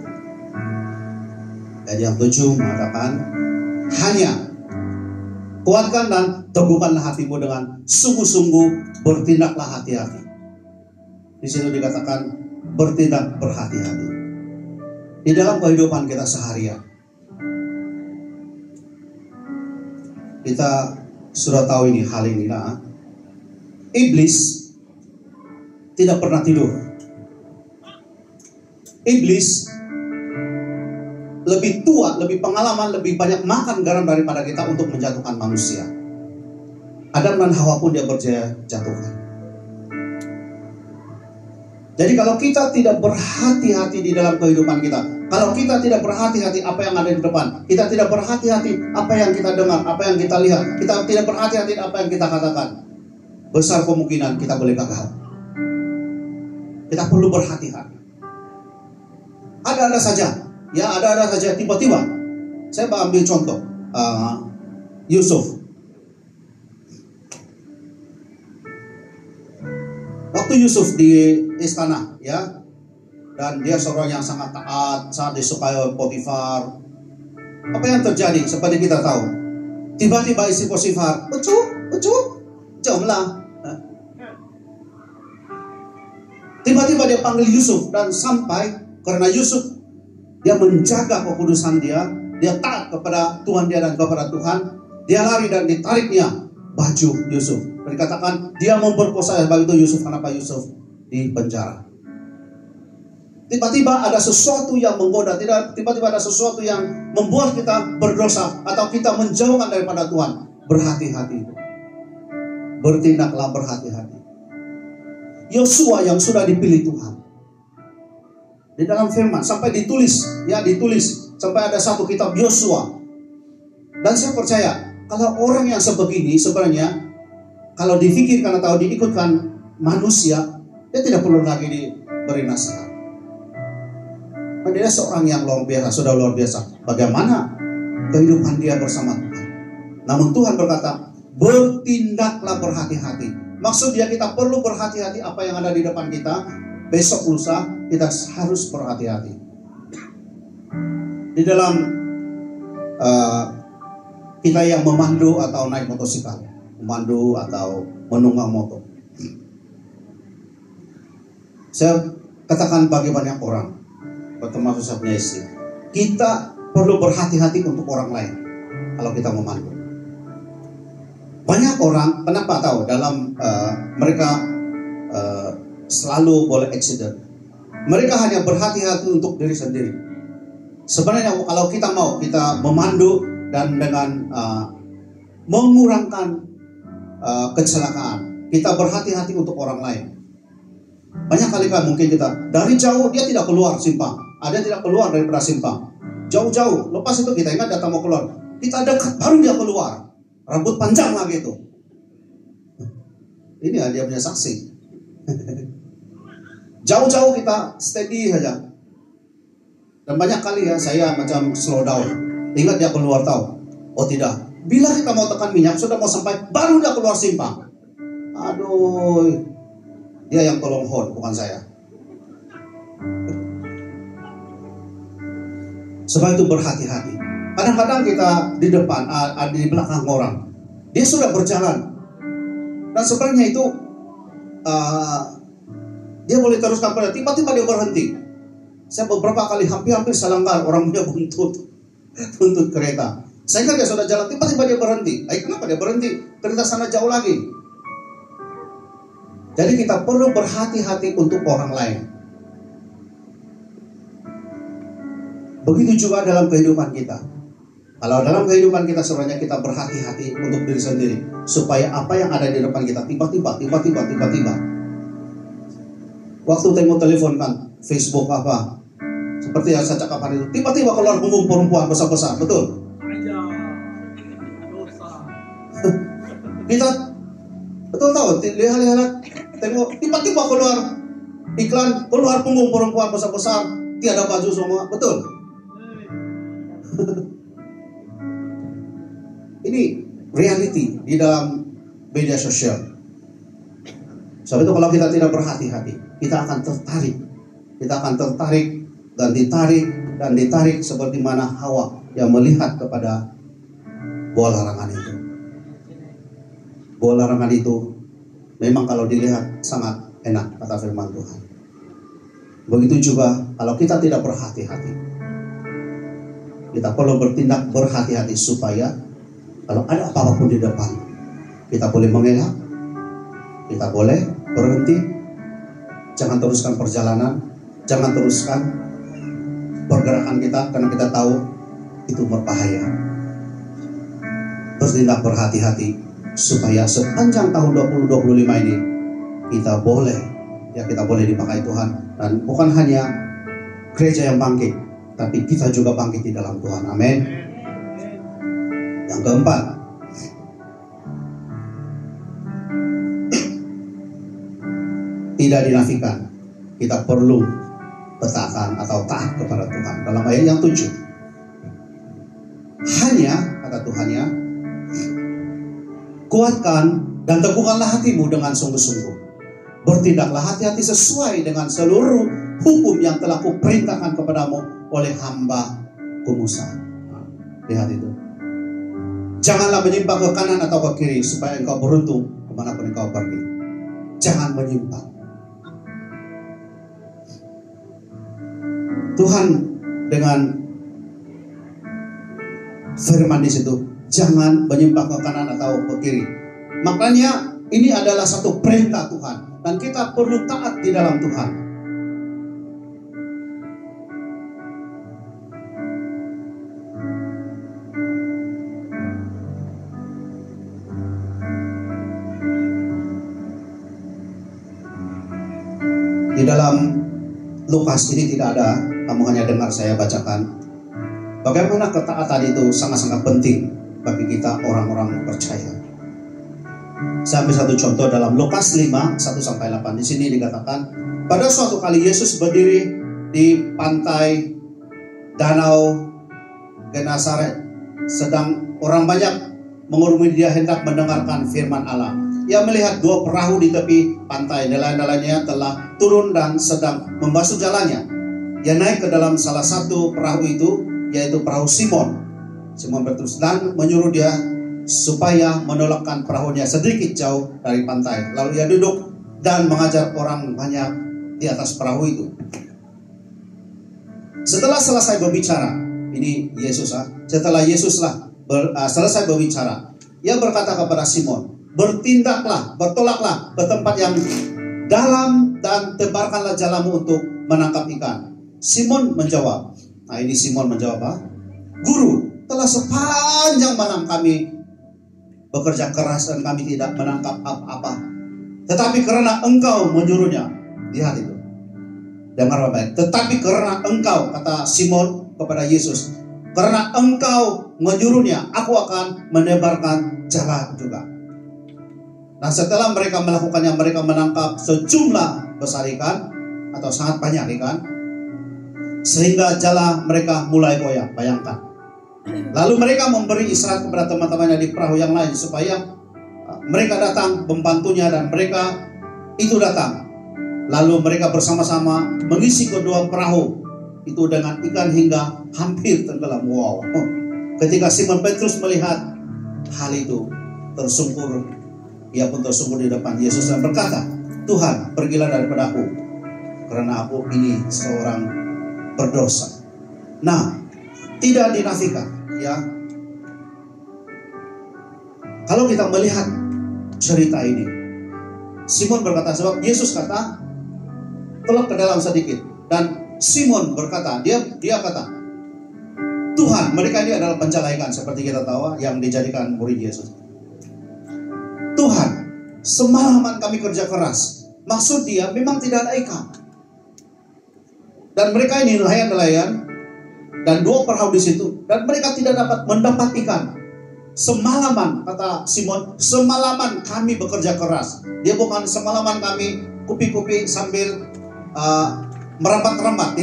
Dan yang 7 mengatakan, hanya kuatkan dan teguhkanlah hatimu dengan sungguh-sungguh bertindaklah hati-hati. Di situ dikatakan bertindak berhati-hati. Di dalam kehidupan kita seharian, kita sudah tahu ini hal ini lah. Iblis tidak pernah tidur. Iblis lebih tua, lebih pengalaman, lebih banyak makan garam daripada kita untuk menjatuhkan manusia. Adam dan Hawa pun dia berjaya jatuhkan. Jadi kalau kita tidak berhati-hati di dalam kehidupan kita, kalau kita tidak berhati-hati apa yang ada di depan, kita tidak berhati-hati apa yang kita dengar, apa yang kita lihat, kita tidak berhati-hati apa yang kita katakan, besar kemungkinan kita boleh gagal. Kita perlu berhati-hati. Ada-ada saja, ya ada-ada saja tiba-tiba. Saya ambil contoh Yusuf. Waktu Yusuf di istana, ya, dan dia seorang yang sangat taat, sangat disukai oleh Potifar. Apa yang terjadi? Seperti kita tahu, tiba-tiba istri Potifar, jomlah. Tiba-tiba dia panggil Yusuf, dan sampai karena Yusuf dia menjaga kekudusan dia taat kepada Tuhan dia dan kepada Tuhan, dia lari dan ditariknya baju Yusuf. Dikatakan dia memperkosa, sebab itu Yusuf, kenapa Yusuf di penjara? Tiba-tiba ada sesuatu yang menggoda, tiba-tiba ada sesuatu yang membuat kita berdosa atau kita menjauhkan daripada Tuhan. Berhati-hati, bertindaklah berhati-hati. Yosua yang sudah dipilih Tuhan, di dalam firman sampai ditulis sampai ada satu kitab Yosua. Dan saya percaya kalau orang yang sebegini sebenarnya, kalau difikirkan atau diikutkan manusia, dia tidak perlu lagi diberi nasihat. Dia seorang yang luar biasa, sudah luar biasa. Bagaimana kehidupan dia bersama Tuhan. Namun Tuhan berkata, bertindaklah berhati-hati. Maksud dia kita perlu berhati-hati apa yang ada di depan kita. Besok lusa kita harus berhati-hati. Di dalam kita yang memandu atau naik motosikal, memandu atau menunggang motor, Saya katakan bagi banyak orang, termasuk saya punya istri, kita perlu berhati-hati untuk orang lain kalau kita memandu. Banyak orang, kenapa tahu, dalam mereka selalu boleh accident. Mereka hanya berhati-hati untuk diri sendiri. Sebenarnya kalau kita mau, kita memandu dan dengan mengurangkan kecelakaan, kita berhati-hati untuk orang lain. Banyak kali kan mungkin kita dari jauh dia tidak keluar simpang, ada tidak keluar daripada simpang, jauh-jauh. Lepas itu kita ingat datang mau keluar, kita dekat baru dia keluar, rambut panjang lagi itu. Ini dia punya saksi. Jauh-jauh kita steady saja. Dan banyak kali ya saya macam slow down. Ingat dia keluar tahu. Oh tidak. Bila kita mau tekan minyak sudah mau sampai baru dia keluar simpang. Aduh. Dia yang tolong horn bukan saya. Sebab itu berhati-hati. Kadang-kadang kita di depan, di belakang orang. Dia sudah berjalan. Dan sebenarnya itu dia boleh teruskan pada tiba-tiba dia berhenti. Saya beberapa kali hampir selanggar orang punya buntut kereta. Saya ingat dia sudah jalan, tiba-tiba dia berhenti. Kenapa dia berhenti? Kereta sana jauh lagi. Jadi kita perlu berhati-hati untuk orang lain. Begitu juga dalam kehidupan kita. Kalau dalam kehidupan kita sebenarnya kita berhati-hati untuk diri sendiri. Supaya apa yang ada di depan kita tiba-tiba. Waktu temu telepon kan, Facebook apa. Seperti yang saya cakap hari itu. Tiba-tiba keluar punggung perempuan besar-besar. Betul? Kita betul tahu. Lihat-lihat. Tengok. Tiba-tiba keluar iklan. Keluar punggung perempuan besar-besar. Tiada baju semua. Betul? Ini reality di dalam media sosial. Sebab itu kalau kita tidak berhati-hati, kita akan tertarik. Kita akan tertarik dan ditarik seperti mana Hawa yang melihat kepada bola larangan itu. Bola larangan itu memang kalau dilihat sangat enak, kata firman Tuhan. Begitu juga kalau kita tidak berhati-hati. Kita perlu bertindak berhati-hati supaya kalau ada apapun di depan, kita boleh mengelak, kita boleh berhenti, jangan teruskan perjalanan, jangan teruskan pergerakan kita karena kita tahu itu berbahaya. Bertindak berhati-hati supaya sepanjang tahun 2025 ini kita boleh dipakai Tuhan, dan bukan hanya gereja yang bangkit, tapi kita juga bangkit di dalam Tuhan. Amin. Yang keempat, tidak dinafikan, kita perlu taat kepada Tuhan. Dalam ayat yang 7, hanya kata Tuhannya, kuatkan dan teguhkanlah hatimu dengan sungguh-sungguh. Bertindaklah hati-hati sesuai dengan seluruh hukum yang telah kuperintahkan kepadamu oleh hamba-Ku Musa. Lihat itu. Janganlah menyimpang ke kanan atau ke kiri supaya engkau beruntung kemanapun engkau pergi. Jangan menyimpang. Tuhan dengan firman di situ, jangan menyimpang ke kanan atau ke kiri. Maknanya ini adalah satu perintah Tuhan dan kita perlu taat di dalam Tuhan. Di dalam Lukas ini tidak ada, kamu hanya dengar saya bacakan bagaimana ketaatan itu sangat-sangat penting bagi kita orang-orang percaya. Saya ambil satu contoh dalam Lukas 5, 1-8. Di sini dikatakan, pada suatu kali Yesus berdiri di pantai Danau Genesaret, sedang orang banyak mengurumi dia hendak mendengarkan firman Allah. Ia melihat dua perahu di tepi pantai, nelayan-nelayannya telah turun dan sedang membasuh jalannya. Ia naik ke dalam salah satu perahu itu, yaitu perahu Simon Petrus, dan menyuruh dia supaya menolakkan perahunya sedikit jauh dari pantai. Lalu ia duduk dan mengajar orang banyak di atas perahu itu. Setelah selesai berbicara, ini Yesus, setelah Yesuslah selesai berbicara, ia berkata kepada Simon, bertindaklah, bertolaklah ke tempat yang dalam dan tebarkanlah jalamu untuk menangkap ikan. Simon menjawab, nah ini Simon menjawab, Guru, telah sepanjang malam kami bekerja keras dan kami tidak menangkap apa-apa. Tetapi karena engkau menyuruhnya, lihat itu, dengar baik. Tetapi karena engkau, kata Simon kepada Yesus, karena engkau menyuruhnya, aku akan menebarkan jala juga. Nah setelah mereka melakukannya, mereka menangkap sejumlah besar ikan, atau sangat banyak ikan, sehingga jala mereka mulai goyah. Bayangkan. Lalu mereka memberi isyarat kepada teman-temannya di perahu yang lain supaya mereka datang membantunya, dan mereka itu datang. Lalu mereka bersama-sama mengisi kedua perahu itu dengan ikan hingga hampir tenggelam. Wow. Ketika Simon Petrus melihat hal itu, tersungkur. Ia pun tersungkur di depan Yesus dan berkata, Tuhan, pergilah daripada aku, karena aku ini seorang berdosa. Nah, tidak dinafikan, ya. Kalau kita melihat cerita ini, Simon berkata, sebab Yesus kata, tolak ke dalam sedikit. Dan Simon berkata, dia kata, Tuhan, mereka ini adalah penjala ikan seperti kita tahu yang dijadikan murid Yesus. Tuhan, semalaman kami kerja keras. Maksud dia memang tidak ada ikan. Dan mereka ini nelayan-nelayan dan dua perahu di situ, dan mereka tidak dapat mendapat ikan. Semalaman, kata Simon, semalaman kami bekerja keras. Dia bukan semalaman kami kupi-kupi sambil merambat-rambat.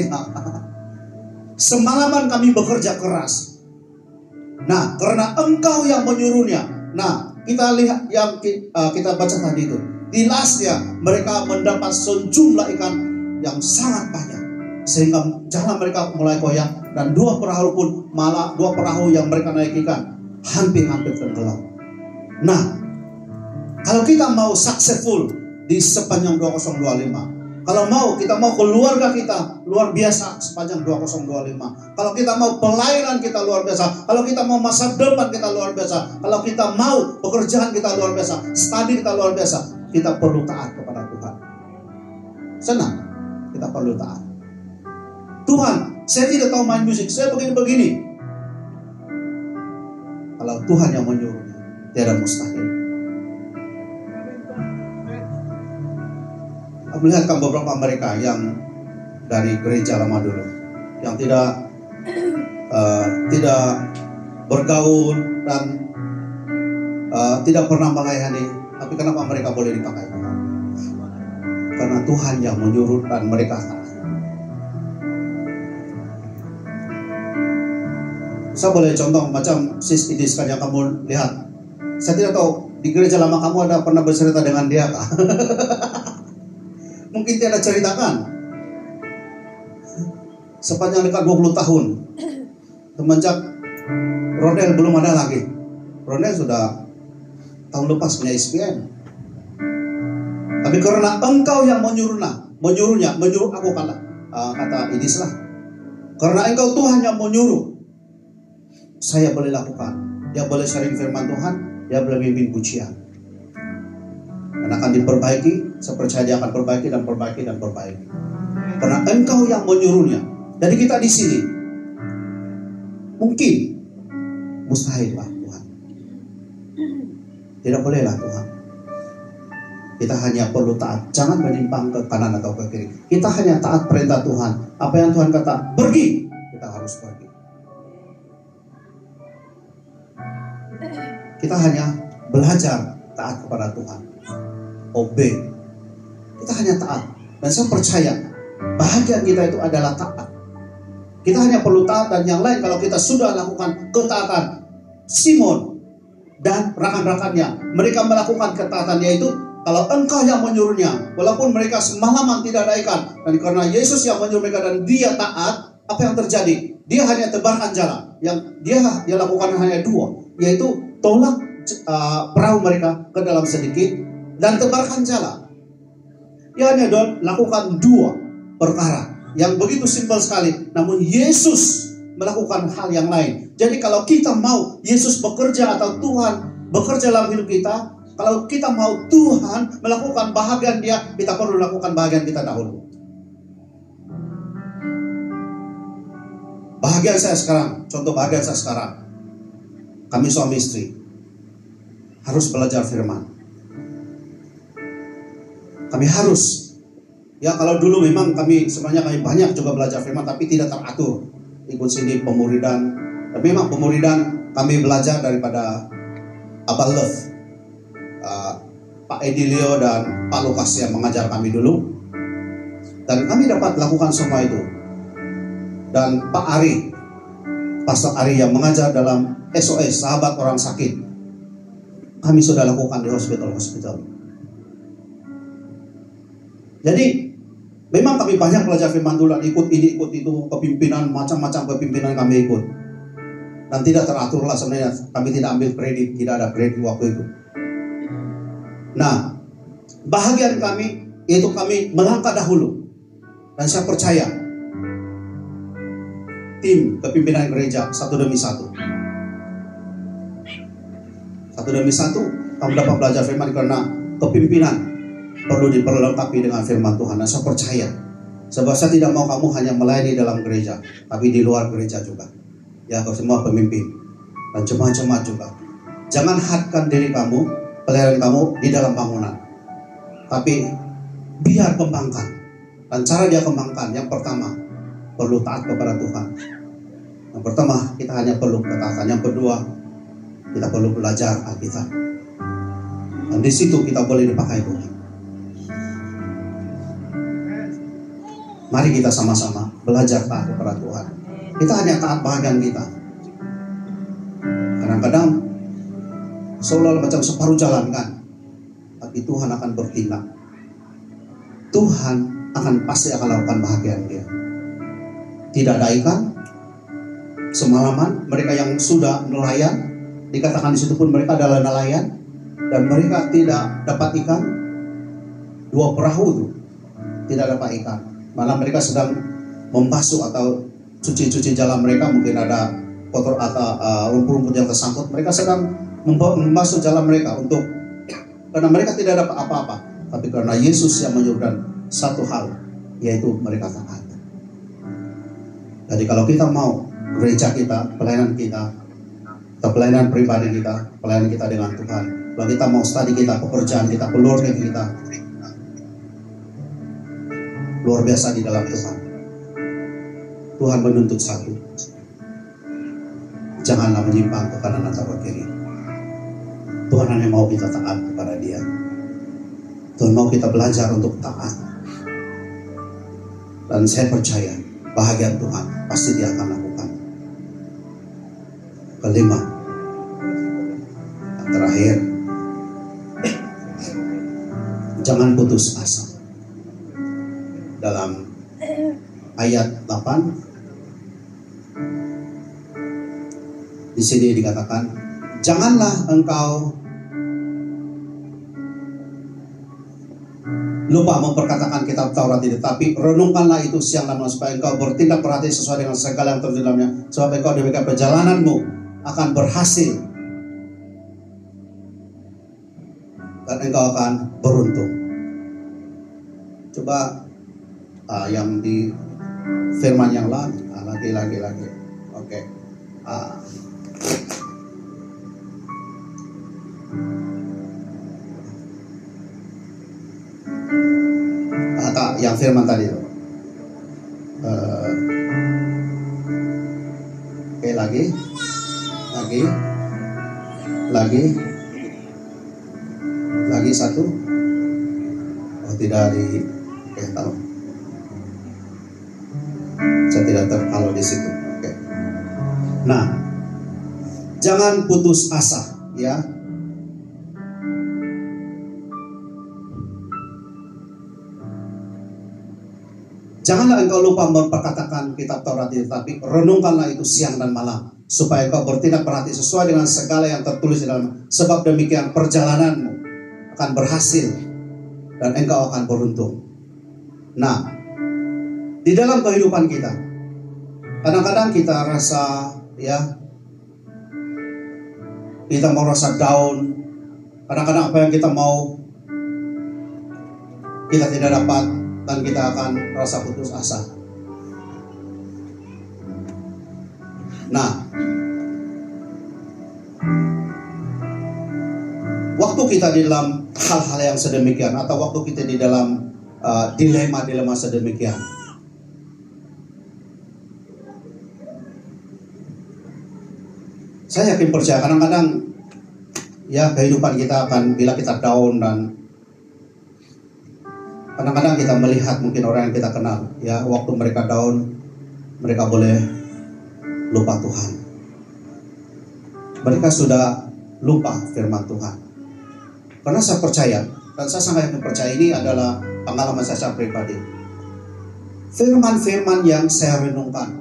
Semalaman kami bekerja keras. Nah, karena engkau yang menyuruhnya. Nah, kita lihat yang kita baca tadi itu. Di lastnya mereka mendapat sejumlah ikan yang sangat banyak, sehingga jalan mereka mulai goyah, dan dua perahu yang mereka naik ikan hampir tenggelam. Nah, kalau kita mau successful di sepanjang 2025, kalau kita mau keluarga kita luar biasa sepanjang 2025, kalau kita mau pelayanan kita luar biasa, kalau kita mau masa depan kita luar biasa, kalau kita mau pekerjaan kita luar biasa, studi kita luar biasa, kita perlu taat kepada Tuhan. Senang, kita perlu taat. Tuhan, saya tidak tahu main musik, saya begini-begini. Kalau Tuhan yang menyuruhnya, tiada mustahil. Melihatkan beberapa mereka yang dari gereja lama dulu, yang tidak bergaul dan tidak pernah melayani, tapi kenapa mereka boleh dipakai? Karena Tuhan yang menyuruh dan mereka taat. Saya boleh contoh macam Sis Idis yang kamu lihat. Saya tidak tahu di gereja lama kamu ada pernah bercerita dengan dia kah? Mungkin tidak ceritakan. Sepanjang dekat 20 tahun. Semenjak Ronel belum ada lagi. Ronel sudah tahun lepas punya SPM. Tapi karena engkau yang menyuruh aku kata Idis lah. Karena engkau Tuhan yang menyuruh, saya boleh lakukan. Dia boleh sharing firman Tuhan, dia boleh mimpin pujian. Dan akan diperbaiki, saya percaya dia akan perbaiki. Karena engkau yang menyuruhnya. Jadi kita di sini mungkin mustahil lah Tuhan. Tidak bolehlah Tuhan. Kita hanya perlu taat, jangan menyimpang ke kanan atau ke kiri. Kita hanya taat perintah Tuhan. Apa yang Tuhan kata, pergi, kita harus pergi. Kita hanya belajar taat kepada Tuhan. Obey. Kita hanya taat. Dan saya percaya bahagian kita itu adalah taat. Kita hanya perlu taat, dan yang lain kalau kita sudah lakukan ketaatan. Simon dan rekan-rekannya, mereka melakukan ketaatan, yaitu kalau engkau yang menyuruhnya, walaupun mereka semalaman tidak ada ikan, dan karena Yesus yang menyuruh mereka dan dia taat, apa yang terjadi? Dia hanya tebarkan jala. Yang dia lakukan hanya dua, yaitu tolak perahu mereka ke dalam sedikit dan tebarkan jala. Dia hanya lakukan dua perkara yang begitu simpel sekali. Namun Yesus melakukan hal yang lain. Jadi kalau kita mau Yesus bekerja atau Tuhan bekerja dalam hidup kita, kalau kita mau Tuhan melakukan bahagian Dia, kita perlu lakukan bahagian kita dahulu. Bahagian saya sekarang, contoh bahagian saya sekarang, kami suami istri harus belajar firman. Kami harus, ya kalau dulu memang kami banyak juga belajar firman, tapi tidak teratur. Ikut sini pemuridan, tapi memang pemuridan kami belajar daripada Abah Love, Pak Edilio dan Pak Lukas yang mengajar kami dulu, dan kami dapat lakukan semua itu. Dan Pak Ari, Pastor Ari yang mengajar dalam SOS, sahabat orang sakit, kami sudah lakukan di hospital. Jadi memang kami banyak belajar firman dulu, ikut ini, ikut itu, kepimpinan, macam-macam kepimpinan kami ikut. Dan tidak teratur lah sebenarnya, kami tidak ambil kredit, tidak ada kredit waktu itu. Nah, bahagian kami, yaitu kami melangkah dahulu. Dan saya percaya, tim kepimpinan gereja satu demi satu, kami dapat belajar firman karena kepimpinan perlu diperlengkapi dengan firman Tuhan. Dan saya percaya, sebab saya tidak mau kamu hanya melayani dalam gereja, tapi di luar gereja juga. Ya, kau semua pemimpin dan jemaat-jemaat juga. Jangan hadkan diri kamu, pelayanan kamu di dalam bangunan, tapi biar kembangkan. Dan cara dia kembangkan, yang pertama, perlu taat kepada Tuhan. Yang pertama, kita hanya perlu ketaatan. Yang kedua, kita perlu belajar Alkitab. Dan di situ kita boleh dipakai Tuhan. Mari kita sama-sama belajar taat kepada Tuhan. Kita hanya taat bahagian kita. Kadang-kadang seolah macam separuh jalan kan, tapi Tuhan akan bertindak. Tuhan pasti akan lakukan bahagian Dia. Tidak ada ikan. Semalaman mereka yang sudah nelayan, dikatakan di situ pun mereka adalah nelayan, dan mereka tidak dapat ikan. 2 perahu itu tidak dapat ikan. Malah mereka sedang membasuh atau cuci-cuci jalan mereka, mungkin ada kotor atau rumput-rumput yang tersangkut. Mereka sedang membasuh jalan mereka karena mereka tidak dapat apa-apa, tapi karena Yesus yang menyuruhkan satu hal, yaitu mereka taat. Jadi kalau kita mau gereja kita, pelayanan kita, atau pelayanan pribadi kita, pelayanan kita dengan Tuhan, kalau kita mau studi kita, pekerjaan kita, keluarga kita, luar biasa di dalam Tuhan. Tuhan menuntut satu, janganlah menyimpang ke kanan atau ke kiri. Tuhan hanya mau kita taat kepada Dia. Tuhan mau kita belajar untuk taat. Dan saya percaya bahagian Tuhan pasti Dia akan lakukan. Kelima, yang terakhir, jangan putus asa. Dalam ayat 8 di sini dikatakan, janganlah engkau lupa memperkatakan kitab Taurat ini, tapi renungkanlah itu siang dan malam, supaya engkau bertindak berhati sesuai dengan segala yang tertulis dalamnya, sebab engkau demikian perjalananmu akan berhasil dan engkau akan beruntung. Coba yang di firman yang lain, lagi. Oke. Yang firman tadi itu. Oke, lagi satu. Oh, tidak tahu. Saya tidak tahu kalau di situ. Oke. Nah, jangan putus asa, ya. Janganlah engkau lupa memperkatakan kitab Taurat itu, tapi renungkanlah itu siang dan malam, supaya engkau bertindak berhati sesuai dengan segala yang tertulis di dalam. Sebab demikian perjalananmu akan berhasil dan engkau akan beruntung. Nah, di dalam kehidupan kita, kadang-kadang kita rasa ya, kita mau rasa down. Kadang-kadang apa yang kita mau kita tidak dapat, dan kita akan rasa putus asa. Nah, waktu kita di dalam hal-hal yang sedemikian, atau waktu kita di dalam dilema-dilema sedemikian, saya yakin percaya kadang-kadang ya kehidupan kita akan, bila kita down, dan kadang-kadang kita melihat mungkin orang yang kita kenal, ya waktu mereka down, mereka boleh lupa Tuhan. Mereka sudah lupa firman Tuhan. Karena saya percaya, dan saya sangat yakin percaya, ini adalah pengalaman saya pribadi. Firman-firman yang saya renungkan,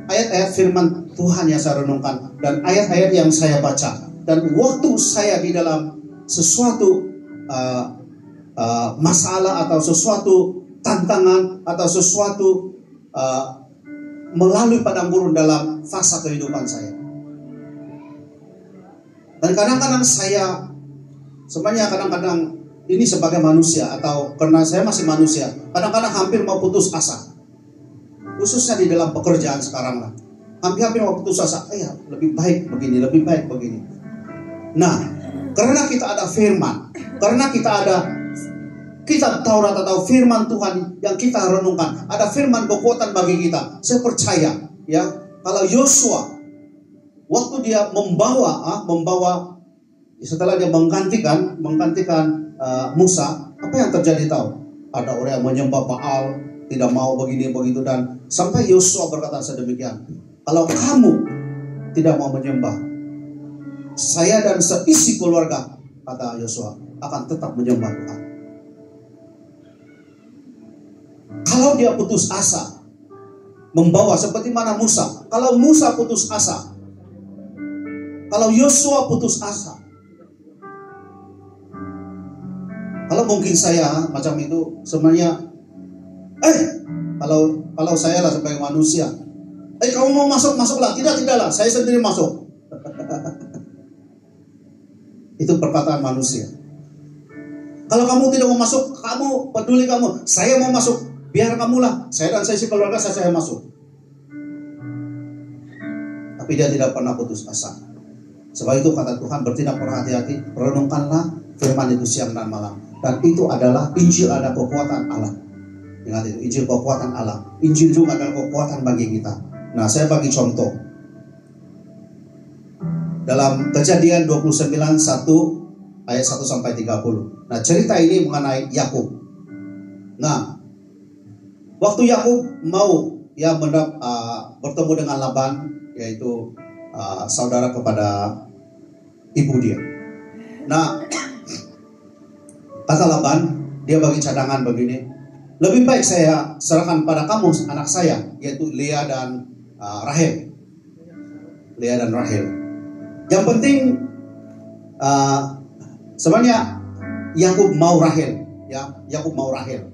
ayat-ayat firman Tuhan yang saya renungkan, dan ayat-ayat yang saya baca, dan waktu saya di dalam sesuatu masalah atau sesuatu tantangan atau sesuatu melalui padang gurun dalam fase kehidupan saya. Dan kadang-kadang saya sebenarnya kadang-kadang ini sebagai manusia, atau karena saya masih manusia, kadang-kadang hampir mau putus asa. Khususnya di dalam pekerjaan sekarang lah. Hampir mau putus asa. Ya, lebih baik begini, lebih baik begini. Nah, karena kita ada firman, karena kita ada kitab Taurat atau firman Tuhan yang kita renungkan, ada firman kekuatan bagi kita. Saya percaya ya, kalau Yosua waktu dia membawa setelah dia menggantikan Musa, apa yang terjadi tahu? Ada orang yang menyembah Baal, tidak mau begini begitu, dan sampai Yosua berkata sedemikian, kalau kamu tidak mau menyembah, saya dan seisi keluarga, kata Yosua, akan tetap menyembah Tuhan. Kalau dia putus asa, membawa seperti mana Musa. Kalau Musa putus asa, kalau Yosua putus asa, kalau mungkin saya macam itu sebenarnya, kalau saya lah sebagai manusia, kamu mau masuk, masuklah. Tidaklah, saya sendiri masuk. Itu perkataan manusia. Kalau kamu tidak mau masuk, kamu peduli kamu, saya mau masuk, biar kamulah. Saya dan saya keluarga saya masuk. Tapi dia tidak pernah putus asa. Sebab itu kata Tuhan, bertindak berhati-hati, renungkanlah firman itu siang dan malam. Dan itu adalah Injil, ada kekuatan Allah. Ingat itu, Injil kekuatan Allah. Injil juga adalah kekuatan bagi kita. Nah, saya bagi contoh. Dalam Kejadian 29:1 ayat 1 sampai 30. Nah, cerita ini mengenai Yakub. Nah, waktu Yakub mau bertemu dengan Laban, yaitu saudara kepada ibu dia. Nah, kata Laban, dia bagi cadangan begini, lebih baik saya serahkan pada kamu anak saya, yaitu Lea dan Rahel. Lea dan Rahel. Yang penting sebenarnya Yakub mau Rahel, ya, Yakub mau Rahel.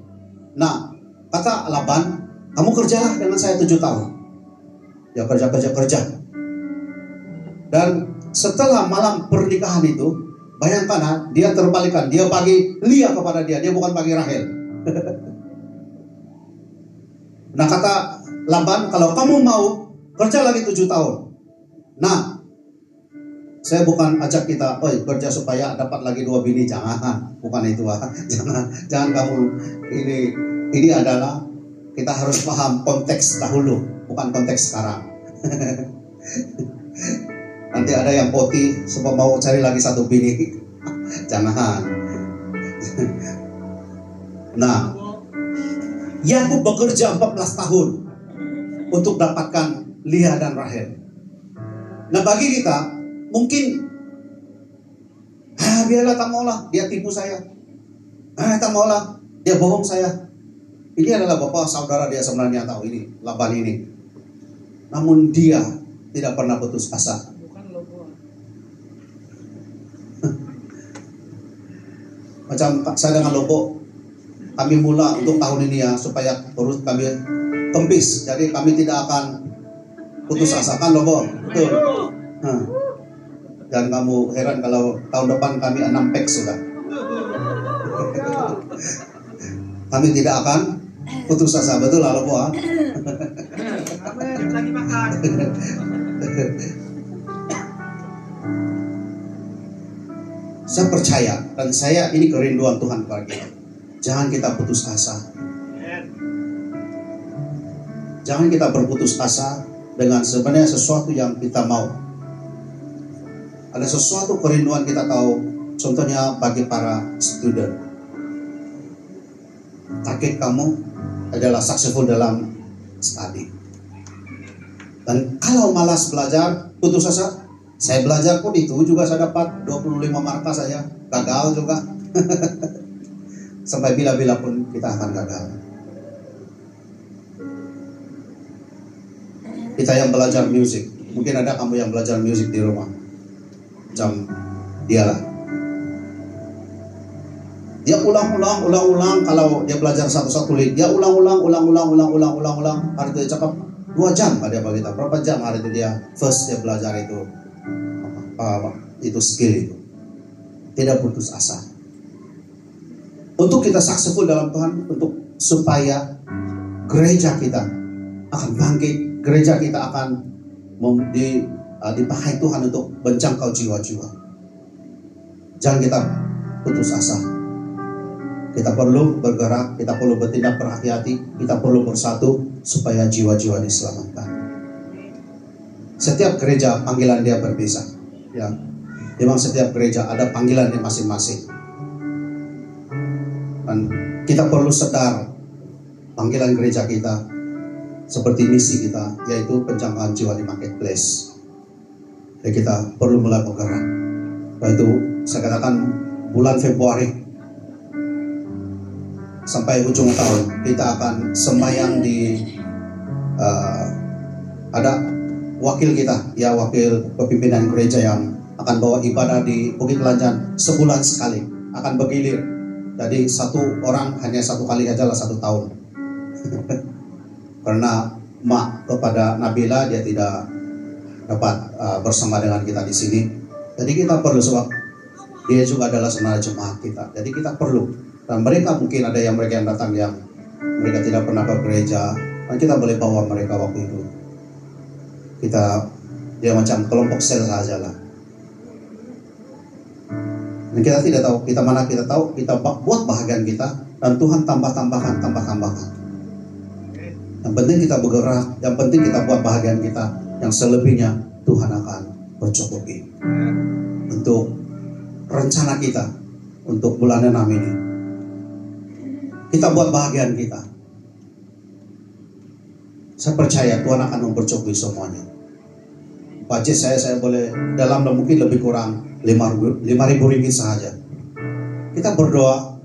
Nah, kata Laban, kamu kerjalah dengan saya 7 tahun. Ya, kerja. Dan setelah malam pernikahan itu, bayangkan, dia terbalikan, dia bagi Lea kepada dia bukan bagi Rahel. Nah, kata Laban, kalau kamu mau kerja lagi 7 tahun. Nah, saya bukan ajak kita, kerja supaya dapat lagi 2 bini, jangan, bukan itu, jangan kamu. Ini adalah kita harus paham konteks dahulu, bukan konteks sekarang. Nanti ada yang poti sebab mau cari lagi 1 bini, jangan. Nah, Yakub bekerja 14 tahun untuk dapatkan Lea dan Rahel. Nah, bagi kita mungkin biarlah, tak maulah dia tipu saya, tak maulah dia bohong saya. Ini adalah bapak saudara dia sebenarnya tahu ini, Laban ini. Namun dia tidak pernah putus asa. Macam saya dengan Lobo, kami mula untuk tahun ini ya, supaya terus kami kempis. Jadi kami tidak akan putus asa, kan loh, Bo? Betul. Dan kamu heran kalau tahun depan kami 6 pack sudah. Kami tidak akan putus asa, betul lah, Bo? Lagi makan. Saya percaya dan ini kerinduan Tuhan kepada kita. Jangan kita putus asa. Jangan kita berputus asa dengan sebenarnya sesuatu yang kita mau. Ada sesuatu kerinduan kita tahu. Contohnya bagi para student. Target kamu adalah successful dalam study. Dan kalau malas belajar, putus asa, saya belajar pun itu juga saya dapat 25 marka saja, gagal juga. Sampai bila-bila pun kita akan gagal. Kita yang belajar musik, mungkin ada kamu yang belajar musik di rumah. Macam dialah. Dia ulang-ulang kalau dia belajar satu lirik, dia ulang. Hari itu dia cakap 2 jam dia bagi kita. Berapa jam hari itu dia dia belajar itu itu skill itu. Tidak putus asa. Untuk kita successful dalam Tuhan, untuk supaya gereja kita akan bangkit, gereja kita akan dipakai Tuhan untuk menjangkau jiwa-jiwa. Jangan kita putus asa. Kita perlu bergerak, kita perlu bertindak berhati-hati, kita perlu bersatu supaya jiwa-jiwa diselamatkan. Setiap gereja panggilan dia berbeda. Ya, memang setiap gereja ada panggilan yang masing-masing. Dan kita perlu sadar panggilan gereja kita seperti misi kita, yaitu penjangkauan jiwa di marketplace. Jadi kita perlu mulai bergerak. Yaitu saya katakan bulan Februari sampai ujung tahun kita akan sembahyang di ada wakil kita, ya wakil pimpinan gereja yang akan bawa ibadah di Bukit Lanjan sebulan sekali, akan bergilir. Jadi satu orang hanya 1 kali aja lah 1 tahun. Karena mak kepada Nabila dia tidak dapat bersama dengan kita di sini. Jadi kita perlu, sebab dia juga adalah saudara jemaat kita. Jadi kita perlu. Dan mereka mungkin ada yang mereka yang datang yang mereka tidak pernah ke gereja, dan kita boleh bawa mereka waktu itu. Dia macam kelompok sel saja lah. Dan kita tidak tahu, kita tahu, kita buat bahagian kita, dan Tuhan tambahkan. Yang penting kita bergerak, yang penting kita buat bahagian kita, yang selebihnya Tuhan akan mencukupi. Untuk rencana kita, untuk bulan 6 ini, kita buat bahagian kita. Saya percaya Tuhan akan mempercukupi semuanya. Budget saya boleh dalam mungkin lebih kurang 5.000 ringgit saja. Kita berdoa,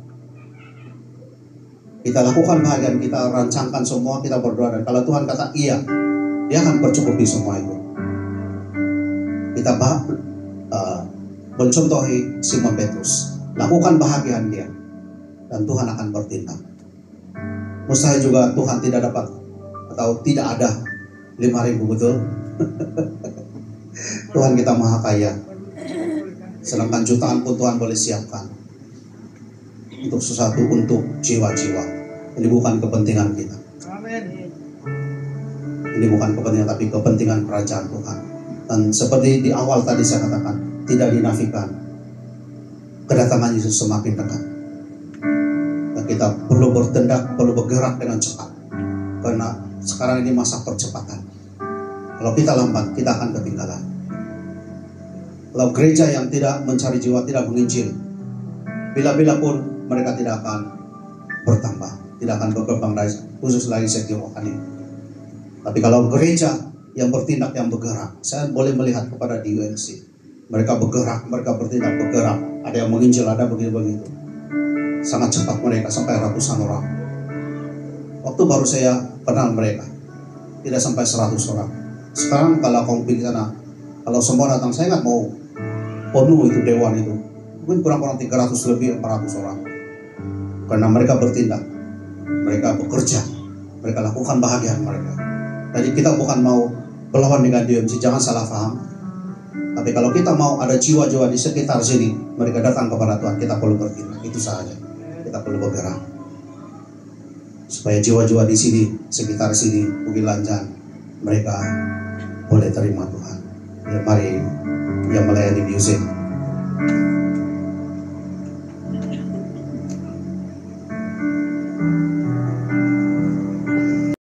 kita lakukan bahagian kita, rancangkan semua, kita berdoa, dan kalau Tuhan kata iya, dia akan percukupi semua itu. Kita mencontohi Simon Petrus, lakukan bahagian dia, dan Tuhan akan bertindak. Mustahil juga Tuhan tidak dapat atau tidak ada 5.000, betul? Tuhan kita maha kaya. Sedangkan jutaan pun Tuhan boleh siapkan untuk sesuatu, untuk jiwa-jiwa. Ini bukan kepentingan kita. Ini bukan kepentingan, tapi kepentingan kerajaan Tuhan. Dan seperti di awal tadi saya katakan, tidak dinafikan, kedatangan Yesus semakin dekat. Dan kita perlu bertindak, perlu bergerak dengan cepat. Karena sekarang ini masa percepatan. Kalau kita lambat, kita akan ketinggalan. Kalau gereja yang tidak mencari jiwa, tidak menginjil, bila-bila pun mereka tidak akan bertambah, tidak akan berkembang, khusus lagi segi rohani. Tapi kalau gereja yang bertindak, yang bergerak, saya boleh melihat kepada di UNC, mereka bergerak, mereka bertindak, bergerak. Ada yang menginjil, ada begitu-begitu. Sangat cepat mereka, sampai ratusan orang. Waktu baru saya kenal mereka, tidak sampai 100 orang. Sekarang kalau kamu pergi sana, kalau semua datang, saya nggak mau penuh itu dewan itu. Mungkin kurang-kurang 300 lebih 400 orang. Karena mereka bertindak, mereka bekerja, mereka lakukan bahagian mereka. Jadi kita bukan mau berlawan dengan DMC, jangan salah paham. Tapi kalau kita mau ada jiwa-jiwa di sekitar sini, mereka datang kepada Tuhan, kita perlu bertindak. Itu saja. Kita perlu bergerak. Supaya jiwa-jiwa di sini, sekitar sini, Bukit Lanjan, mereka boleh terima Tuhan. Ya, mari yang melayani musik.